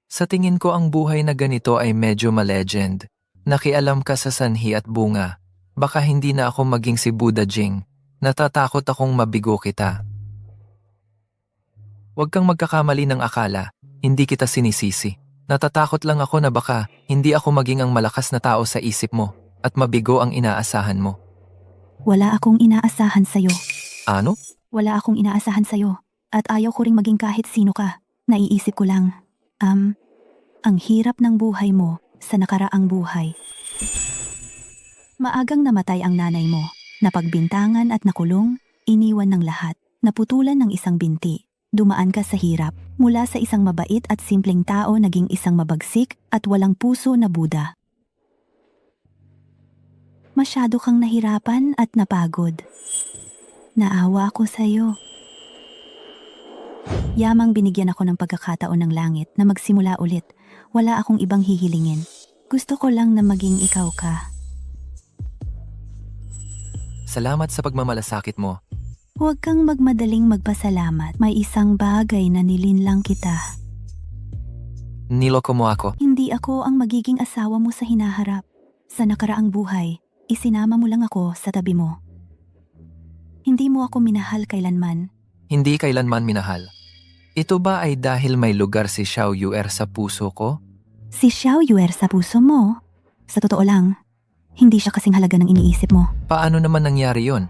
S2: Sa tingin ko ang buhay na ganito ay medyo ma-legend. Nakialam ka sa sanhi at bunga. Baka hindi na ako maging si Buddha Jing. Natatakot akong mabigo kita. Huwag kang magkakamali ng akala. Hindi kita sinisisi. Natatakot lang ako na baka hindi ako maging ang malakas na tao sa isip mo at mabigo ang inaasahan mo.
S3: Wala akong inaasahan sa'yo.
S2: Ano?
S3: Wala akong inaasahan sa'yo. At ayaw ko ring maging kahit sino ka. Naiisip ko lang, ang hirap ng buhay mo sa nakaraang buhay. Maagang namatay ang nanay mo. Napagbintangan at nakulong, iniwan ng lahat. Naputulan ng isang binti. Dumaan ka sa hirap. Mula sa isang mabait at simpleng tao naging isang mabagsik at walang puso na Buddha. Masyado kang nahirapan at napagod. Naawa ako sa'yo. Yamang binigyan ako ng pagkakataon ng langit na magsimula ulit. Wala akong ibang hihilingin. Gusto ko lang na maging ikaw ka.
S2: Salamat sa pagmamalasakit mo.
S3: Huwag kang magmadaling magpasalamat. May isang bagay na nilinlang kita.
S2: Niloko mo ako.
S3: Hindi ako ang magiging asawa mo sa hinaharap. Sa nakaraang buhay, isinama mo lang ako sa tabi mo. Hindi mo ako minahal kailanman.
S2: Hindi kailanman minahal. Ito ba ay dahil may lugar si Xiao Yuer sa puso ko?
S3: Si Xiao Yuer sa puso mo? Sa totoo lang, hindi siya kasing halaga ng iniisip mo.
S2: Paano naman nangyari yon?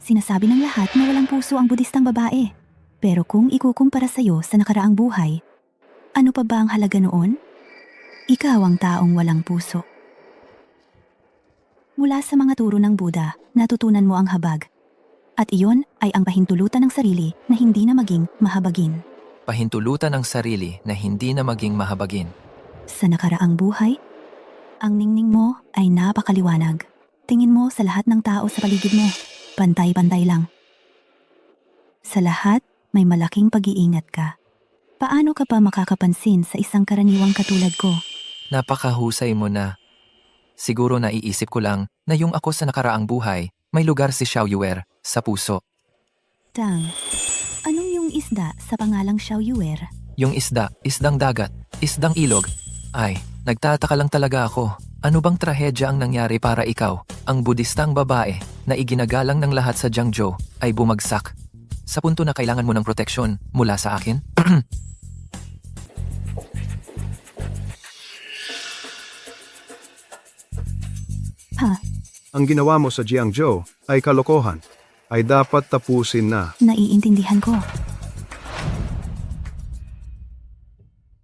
S3: Sinasabi ng lahat na walang puso ang budistang babae. Pero kung ikukumpara sa'yo sa nakaraang buhay, ano pa ba ang halaga noon? Ikaw ang taong walang puso. Mula sa mga turo ng Buddha, natutunan mo ang habag. At iyon ay ang pahintulutan ng sarili na hindi na maging mahabagin.
S2: Pahintulutan ang sarili na hindi na maging mahabagin.
S3: Sa nakaraang buhay, ang ningning mo ay napakaliwanag. Tingin mo sa lahat ng tao sa paligid mo. Pantay-pantay lang. Sa lahat, may malaking pag-iingat ka. Paano ka pa makakapansin sa isang karaniwang katulad ko?
S2: Napakahusay mo na. Siguro naiisip ko lang na yung ako sa nakaraang buhay, may lugar si Xiao Yuer sa puso.
S3: Tang, anong yung isda sa pangalang Xiao Yuer?
S2: Yung isda, isdang dagat, isdang ilog. Ay, nagtataka lang talaga ako. Ano bang trahedya ang nangyari para ikaw, ang budistang babae na iginagalang ng lahat sa Jiangzhou ay bumagsak? Sa punto na kailangan mo ng proteksyon mula sa akin?
S3: Ha?
S13: Ang ginawa mo sa Jiangzhou ay kalokohan. Ay dapat tapusin na.
S3: Naiintindihan ko.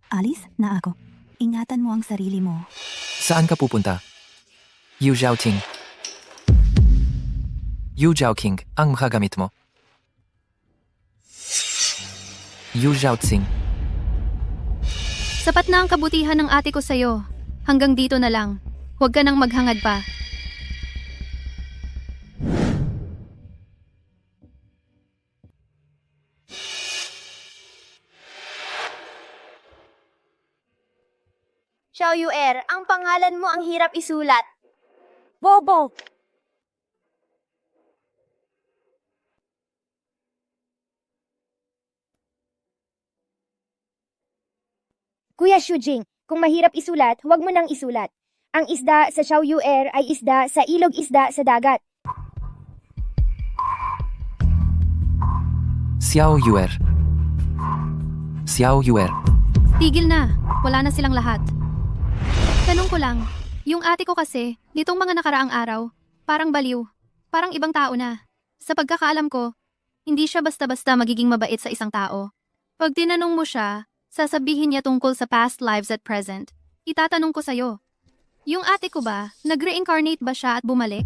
S3: Alis na ako. Ingatan mo ang sarili mo.
S2: Saan ka pupunta? Yu Zhaoting. Yu Zhaoking ang makagamit mo. Yu Zhaoting.
S1: Sapat na ang kabutihan ng ate ko sa'yo. Hanggang dito na lang. Huwag ka nang maghangad pa.
S9: Xiao Yuer, ang pangalan mo ang hirap isulat.
S8: Bobo! Kuya Shujing, kung mahirap isulat, huwag mo nang isulat. Ang isda sa Xiao Yuer ay isda sa ilog isda sa dagat.
S2: Xiao Yuer. Xiao Yuer.
S1: Tigil na. Wala na silang lahat. Tanong ko lang, yung ate ko kasi, nitong mga nakaraang araw, parang baliw. Parang ibang tao na. Sa pagkakaalam ko, hindi siya basta-basta magiging mabait sa isang tao. Pag tinanong mo siya, sasabihin niya tungkol sa past lives at present. Itatanong ko sa'yo, yung ate ko ba, nag-reincarnate ba siya at bumalik?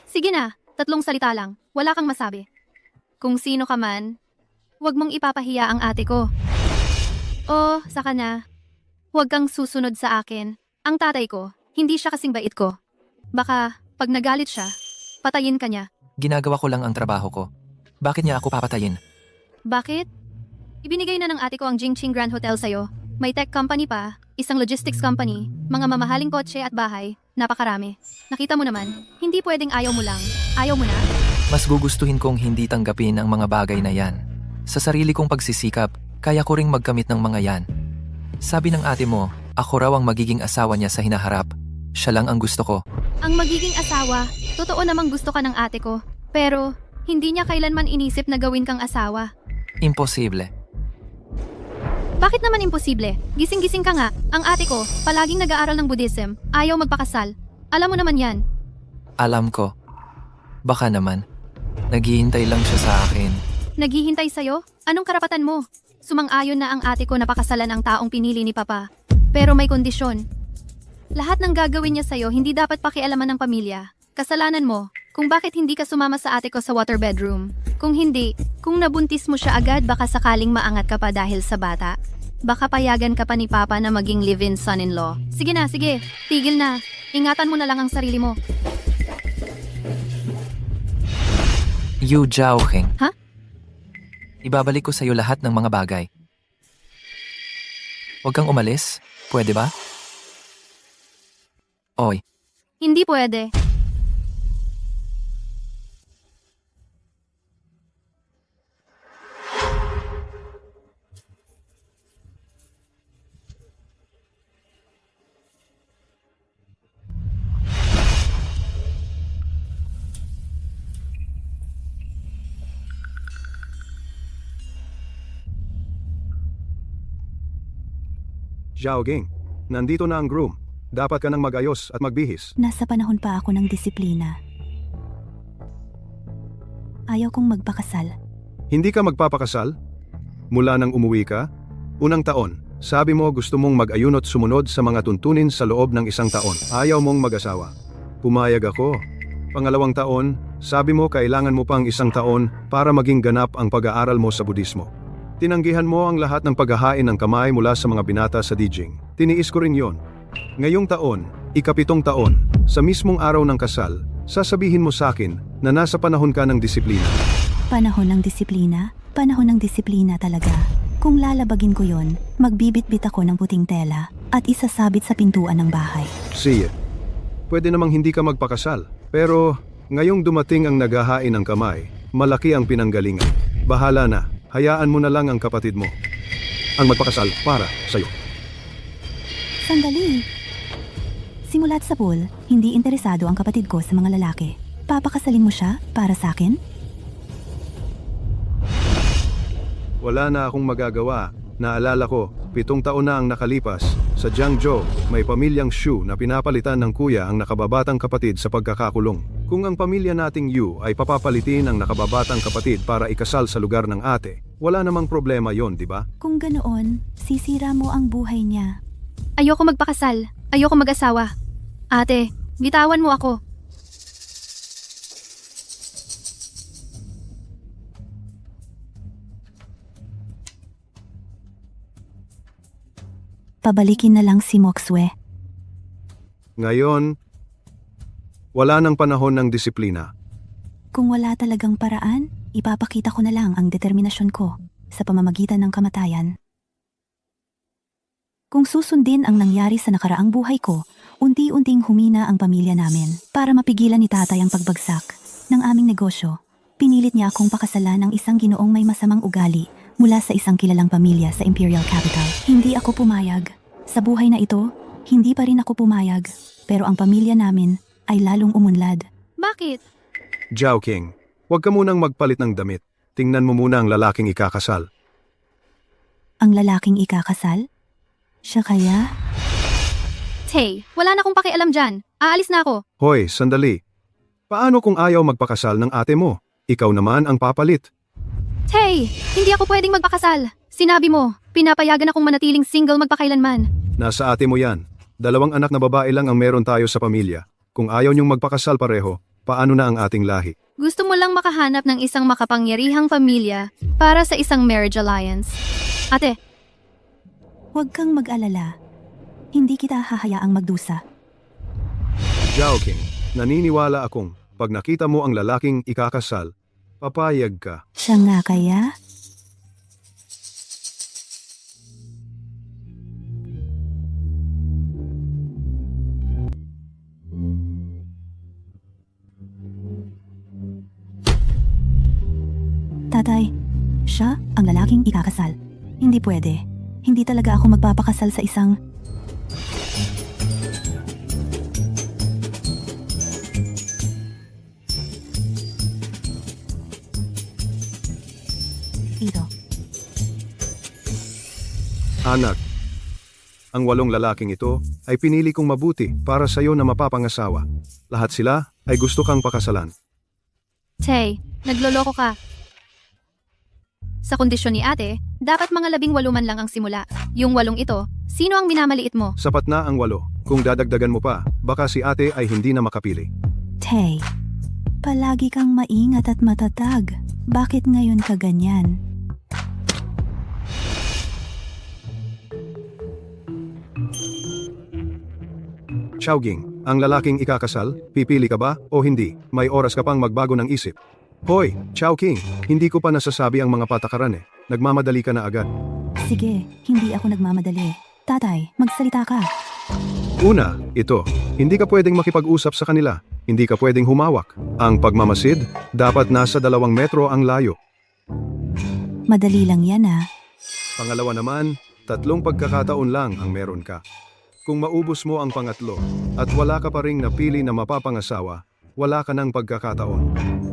S1: Sige na, 3 salita lang, wala kang masabi. Kung sino ka man, huwag mong ipapahiya ang ate ko. O, saka na, huwag kang susunod sa akin. Ang tatay ko, hindi siya kasing bait ko. Baka, pag nagalit siya, patayin ka niya.
S2: Ginagawa ko lang ang trabaho ko. Bakit niya ako papatayin?
S1: Bakit? Ibinigay na ng ate ko ang Jingqing Grand Hotel sa'yo. May tech company pa, isang logistics company, mga mamahaling kotse at bahay, napakarami. Nakita mo naman, hindi pwedeng ayaw mo lang. Ayaw mo na?
S2: Mas gugustuhin kong hindi tanggapin ang mga bagay na yan. Sa sarili kong pagsisikap, kaya ko ring magkamit ng mga yan. Sabi ng ate mo, ako raw ang magiging asawa niya sa hinaharap. Siya lang ang gusto ko.
S1: Ang magiging asawa, totoo namang gusto ka ng ate ko. Pero, hindi niya kailanman inisip na gawin kang asawa.
S2: Imposible.
S1: Bakit naman imposible? Gising-gising ka nga. Ang ate ko, palaging nag-aaral ng Buddhism, ayaw magpakasal. Alam mo naman yan.
S2: Alam ko. Baka naman. Naghihintay lang siya sa akin.
S1: Naghihintay sa'yo? Anong karapatan mo? Sumang-ayon na ang ate ko na pakasalan ang taong pinili ni Papa. Pero may kondisyon. Lahat ng gagawin niya sa'yo hindi dapat pakialaman ng pamilya. Kasalanan mo kung bakit hindi ka sumama sa ate ko sa water bedroom. Kung hindi, kung nabuntis mo siya agad baka sakaling maangat ka pa dahil sa bata. Baka payagan ka pa ni Papa na maging live-in son-in-law. Sige na, sige. Tigil na. Ingatan mo na lang ang sarili mo.
S2: Yu Zhaoking.
S1: Ha?
S2: Ibabalik ko sa'yo lahat ng mga bagay. Huwag kang umalis. Pwede ba? Oy,
S1: Hindi pwede.
S13: Xiaoging, nandito na ang groom. Dapat ka nang magayos at magbihis.
S3: Nasa panahon pa ako ng disiplina. Ayaw kong magpakasal.
S13: Hindi ka magpapakasal? Mula nang umuwi ka? Unang taon, sabi mo gusto mong mag-ayunot sumunod sa mga tuntunin sa loob ng isang taon. Ayaw mong mag-asawa. Pumayag ako. Pangalawang taon, sabi mo kailangan mo pang isang taon para maging ganap ang pag-aaral mo sa budismo. Tinanggihan mo ang lahat ng paghahain ng kamay mula sa mga binata sa Dijing. Tiniis ko rin yon. Ngayong taon, ika-7 taon, sa mismong araw ng kasal, sasabihin mo sa akin na nasa panahon ka ng disiplina.
S3: Panahon ng disiplina? Panahon ng disiplina talaga. Kung lalabagin ko yon, magbibitbit ako ng puting tela at isasabit sa pintuan ng bahay.
S13: Siya, pwede namang hindi ka magpakasal. Pero ngayong dumating ang naghahain ng kamay, malaki ang pinanggalingan. Bahala na, hayaan mo na lang ang kapatid mo ang magpakasal para sa'yo.
S3: Sandali. Simula't sa pool, hindi interesado ang kapatid ko sa mga lalaki. Papakasalin mo siya para sa akin?
S13: Wala na akong magagawa. Naalala ko, 7 taon na ang nakalipas. Sa Jiangzhou, may pamilyang Xu na pinapalitan ng kuya ang nakababatang kapatid sa pagkakakulong. Kung ang pamilya nating Yu ay papapalitin ang nakababatang kapatid para ikasal sa lugar ng ate, wala namang problema yon, di ba?
S3: Kung ganoon, sisira mo ang buhay niya.
S1: Ayoko magpakasal. Ayoko mag-asawa. Ate, bitawan mo ako.
S3: Pabalikin na lang si Moxue.
S13: Ngayon, wala nang panahon ng disiplina.
S3: Kung wala talagang paraan, ipapakita ko na lang ang determinasyon ko sa pamamagitan ng kamatayan. Kung susundin ang nangyari sa nakaraang buhay ko, unti-unting humina ang pamilya namin. Para mapigilan ni tatay ang pagbagsak ng aming negosyo, pinilit niya akong pakasalan ng isang ginoong may masamang ugali mula sa isang kilalang pamilya sa Imperial Capital. Hindi ako pumayag. Sa buhay na ito, hindi pa rin ako pumayag. Pero ang pamilya namin ay lalong umunlad.
S1: Bakit?
S13: Zhao King, huwag ka munang magpalit ng damit. Tingnan mo muna ang lalaking ikakasal.
S3: Ang lalaking ikakasal? Siya kaya?
S1: Tay, wala na akong pakialam dyan. Aalis na ako.
S13: Hoy, sandali. Paano kung ayaw magpakasal ng ate mo? Ikaw naman ang papalit.
S1: Tay, hindi ako pwedeng magpakasal. Sinabi mo, pinapayagan akong manatiling single magpakailanman.
S13: Nasa ate mo yan. 2 anak na babae lang ang meron tayo sa pamilya. Kung ayaw niyong magpakasal pareho, paano na ang ating lahi?
S1: Gusto mo lang makahanap ng isang makapangyarihang pamilya para sa isang marriage alliance. Ate,
S3: Huwag kang mag-alala. Hindi kita hahayaang magdusa.
S13: Zhao King, naniniwala akong pag nakita mo ang lalaking ikakasal, papayag ka.
S3: Siya nga kaya? Tatay, siya ang lalaking ikakasal. Hindi pwede. Hindi talaga ako magpapakasal sa isang... Ito.
S13: Anak, ang 8 lalaking ito ay pinili kong mabuti para sa iyo na mapapangasawa. Lahat sila ay gusto kang pakasalan.
S1: Tay, nagloloko ka. Sa kondisyon ni ate, dapat mga 18 man lang ang simula. Yung 8 ito, sino ang minamaliit mo?
S13: Sapat na ang 8. Kung dadagdagan mo pa, baka si ate ay hindi na makapili.
S3: Tay, palagi kang maingat at matatag. Bakit ngayon ka ganyan?
S13: Xiaoging, ang lalaking ikakasal, pipili ka ba o hindi? May oras ka pang magbago ng isip. Hoy, Xiaoking, hindi ko pa nasasabi ang mga patakaran eh. Nagmamadali ka na agad.
S3: Sige, hindi ako nagmamadali. Tatay, magsalita ka.
S13: Una, ito. Hindi ka pwedeng makipag-usap sa kanila. Hindi ka pwedeng humawak. Ang pagmamasid, dapat nasa 2 metro ang layo.
S3: Madali lang yan ah.
S13: Pangalawa naman, 3 pagkakataon lang ang meron ka. Kung maubos mo ang pangatlo at wala ka pa ring napili na mapapangasawa, wala ka ng pagkakataon.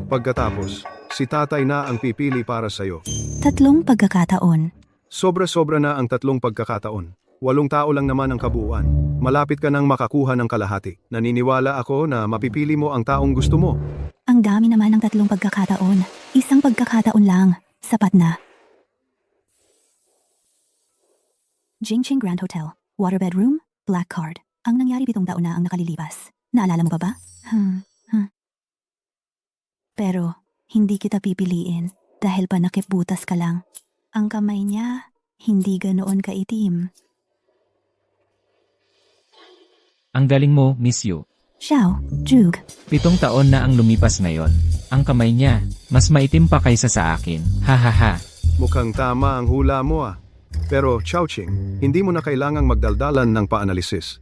S13: Pagkatapos, si tatay na ang pipili para sa'yo.
S3: 3 pagkakataon.
S13: Sobra-sobra na ang 3 pagkakataon. 8 tao lang naman ang kabuuan. Malapit ka nang makakuha ng kalahati. Naniniwala ako na mapipili mo ang taong gusto mo.
S3: Ang dami naman ng 3 pagkakataon. 1 pagkakataon lang. Sapat na. Jingching Grand Hotel. Water bedroom, black card. Ang nangyari 7 taon na ang nakalilipas. Naalala mo pa ba? Pero, hindi kita pipiliin dahil panakipbutas ka lang. Ang kamay niya, hindi ganoon kaitim.
S15: Ang galing mo, Miss Yu.
S3: Xiao, Jug.
S15: 7 taon na ang lumipas ngayon. Ang kamay niya, mas maitim pa kaysa sa akin. Hahaha.
S13: Mukhang tama ang hula mo ah. Pero Chowching, hindi mo na kailangang magdaldalan ng paanalisis.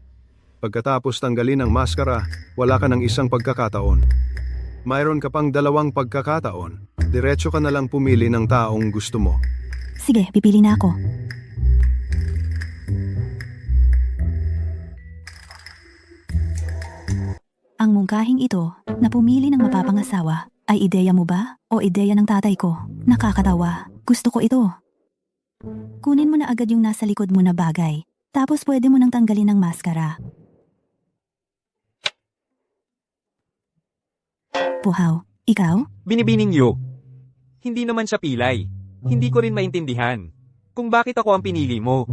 S13: Pagkatapos tanggalin ang maskara, wala ka ng 1 pagkakataon. Mayroon ka pang 2 pagkakataon. Diretso ka na lang pumili ng taong gusto mo.
S3: Sige, pipili na ako. Ang mungkahing ito, na pumili ng mapapangasawa, ay ideya mo ba o ideya ng tatay ko? Nakakatawa. Gusto ko ito. Kunin mo na agad yung nasa likod mo na bagay. Tapos pwede mo nang tanggalin ang maskara. Puhaw, ikaw?
S7: Binibining Yu. Hindi naman siya pilay. Hindi ko rin maintindihan kung bakit ako ang pinili mo.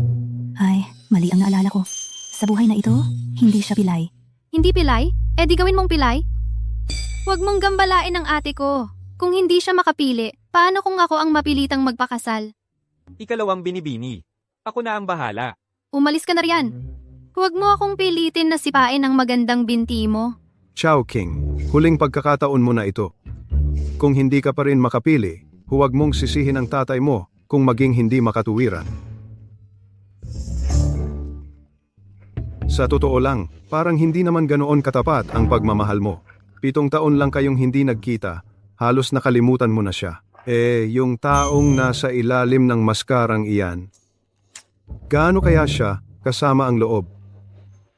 S3: Ay, mali ang naalala ko. Sa buhay na ito, hindi siya pilay.
S1: Hindi pilay? Eh di gawin mong pilay? Huwag mong gambalain ang ate ko. Kung hindi siya makapili, paano kung ako ang mapilitang magpakasal?
S7: Ikalawang binibini. Ako na ang bahala.
S1: Umalis ka na riyan. Huwag mo akong pilitin na sipain ang magandang binti mo.
S13: Chowking, huling pagkakataon mo na ito. Kung hindi ka pa rin makapili, huwag mong sisihin ang tatay mo kung maging hindi makatuwiran. Sa totoo lang, parang hindi naman ganoon katapat ang pagmamahal mo. 7 taon lang kayong hindi nagkita, halos nakalimutan mo na siya. Yung taong nasa ilalim ng maskarang iyan. Gaano kaya siya kasama ang loob?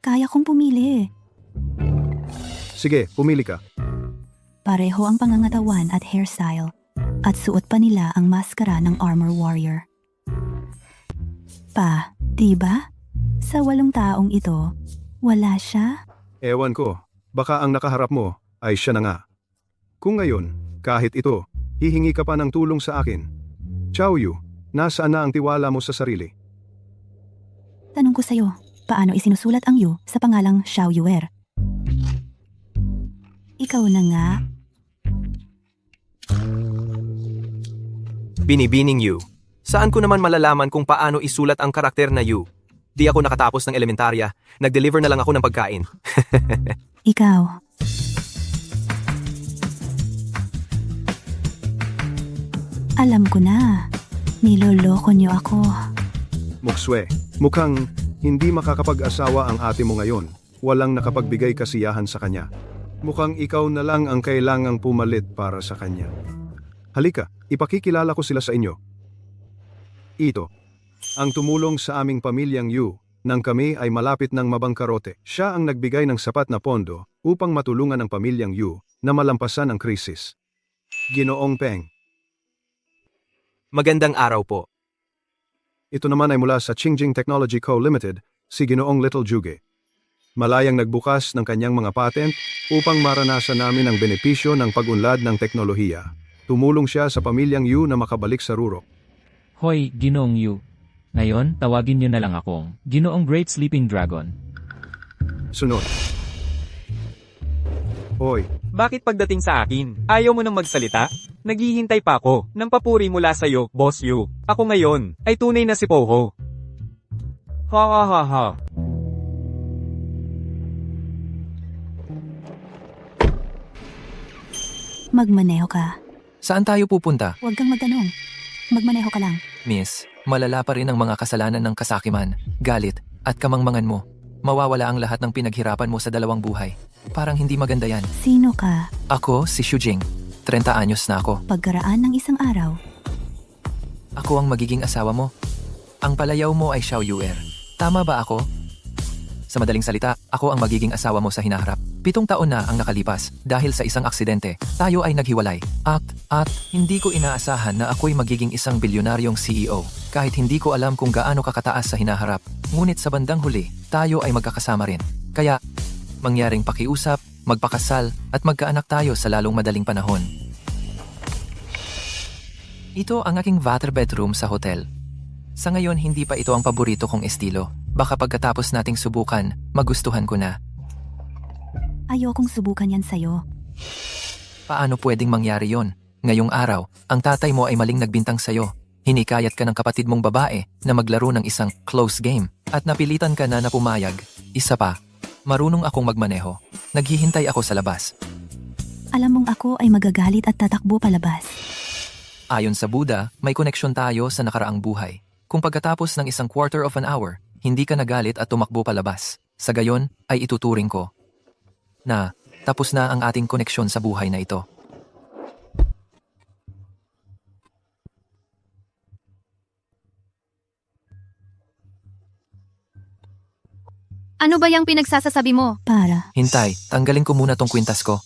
S3: Kaya kong pumili.
S13: Sige, pumili ka.
S3: Pareho ang pangangatawan at hairstyle. At suot pa nila ang maskara ng Armor Warrior. Diba? Sa 8 taong ito, wala siya?
S13: Ewan ko, baka ang nakaharap mo ay siya na nga. Kung ngayon, kahit ito, hihingi ka pa ng tulong sa akin. Chow Yu, nasaan na ang tiwala mo sa sarili?
S3: Tanong ko sa'yo, paano isinusulat ang Yu sa pangalang Xiao Yuer? Ikaw na nga.
S11: Binibining Yu. Saan ko naman malalaman kung paano isulat ang karakter na Yu? Di ako nakatapos ng elementarya. Nag-deliver na lang ako ng pagkain.
S3: Ikaw. Alam ko na. Niloloko niyo ako.
S13: Mukswe, mukhang hindi makakapag-asawa ang ate mo ngayon. Walang nakapagbigay kasiyahan sa kanya. Mukhang ikaw na lang ang kailangang pumalit para sa kanya. Halika, ipakikilala ko sila sa inyo. Ito, ang tumulong sa aming pamilyang Yu, nang kami ay malapit ng mabangkarote. Siya ang nagbigay ng sapat na pondo upang matulungan ang pamilyang Yu na malampasan ang krisis. Ginoong Peng.
S11: Magandang araw po.
S13: Ito naman ay mula sa Qingjing Technology Co. Limited, si Ginoong Little Juge. Malayang nagbukas ng kanyang mga patent upang maranasan namin ang benepisyo ng pag-unlad ng teknolohiya. Tumulong siya sa pamilyang Yu na makabalik sa rurok.
S15: Hoy, Ginoong Yu. Ngayon, tawagin niyo na lang akong Ginoong Great Sleeping Dragon.
S13: Sunod. Hoy.
S7: Bakit pagdating sa akin, ayaw mo nang magsalita? Naghihintay pa ako ng papuri mula sa'yo, Boss Yu. Ako ngayon, ay tunay na si Poho. Ha ha ha ha.
S3: Magmaneho ka.
S2: Saan tayo pupunta?
S3: Huwag kang magtanong. Magmaneho ka lang.
S2: Miss, malala pa rin ang mga kasalanan ng kasakiman, galit, at kamangmangan mo. Mawawala ang lahat ng pinaghirapan mo sa dalawang buhay. Parang hindi maganda yan.
S3: Sino ka?
S2: Ako si Xu Jing. 30 anyos na ako.
S3: Pagkaraan ng isang araw,
S2: Ako ang magiging asawa mo. Ang palayaw mo ay Xiao Yuer. Tama ba ako? Sa madaling salita, ako ang magiging asawa mo sa hinaharap. 7 taon na ang nakalipas dahil sa isang aksidente. Tayo ay naghiwalay. At hindi ko inaasahan na ako'y magiging isang bilyonaryong CEO. Kahit hindi ko alam kung gaano kakataas sa hinaharap. Ngunit sa bandang huli, tayo ay magkakasama rin. Kaya, mangyaring pakiusap, magpakasal, at magkaanak tayo sa lalong madaling panahon. Ito ang aking water bedroom sa hotel. Sa ngayon, hindi pa ito ang paborito kong estilo. Baka pagkatapos nating subukan, magustuhan ko na.
S3: ayokong subukan yan sa'yo.
S2: Paano pwedeng mangyari yon? Ngayong araw, ang tatay mo ay maling nagbintang sa'yo. Hinikayat ka ng kapatid mong babae na maglaro ng isang close game at napilitan ka na pumayag. Isa pa, marunong akong magmaneho. Naghihintay ako sa labas.
S3: Alam mong ako ay magagalit at tatakbo palabas.
S2: Ayon sa Buddha, may koneksyon tayo sa nakaraang buhay. Kung pagkatapos ng isang quarter of an hour, hindi ka nagalit at tumakbo palabas, sa gayon ay ituturing ko na tapos na ang ating koneksyon sa buhay na ito.
S1: Ano ba yung pinagsasasabi mo?
S3: Para.
S2: Hintay, tanggalin ko muna tong kwintas ko.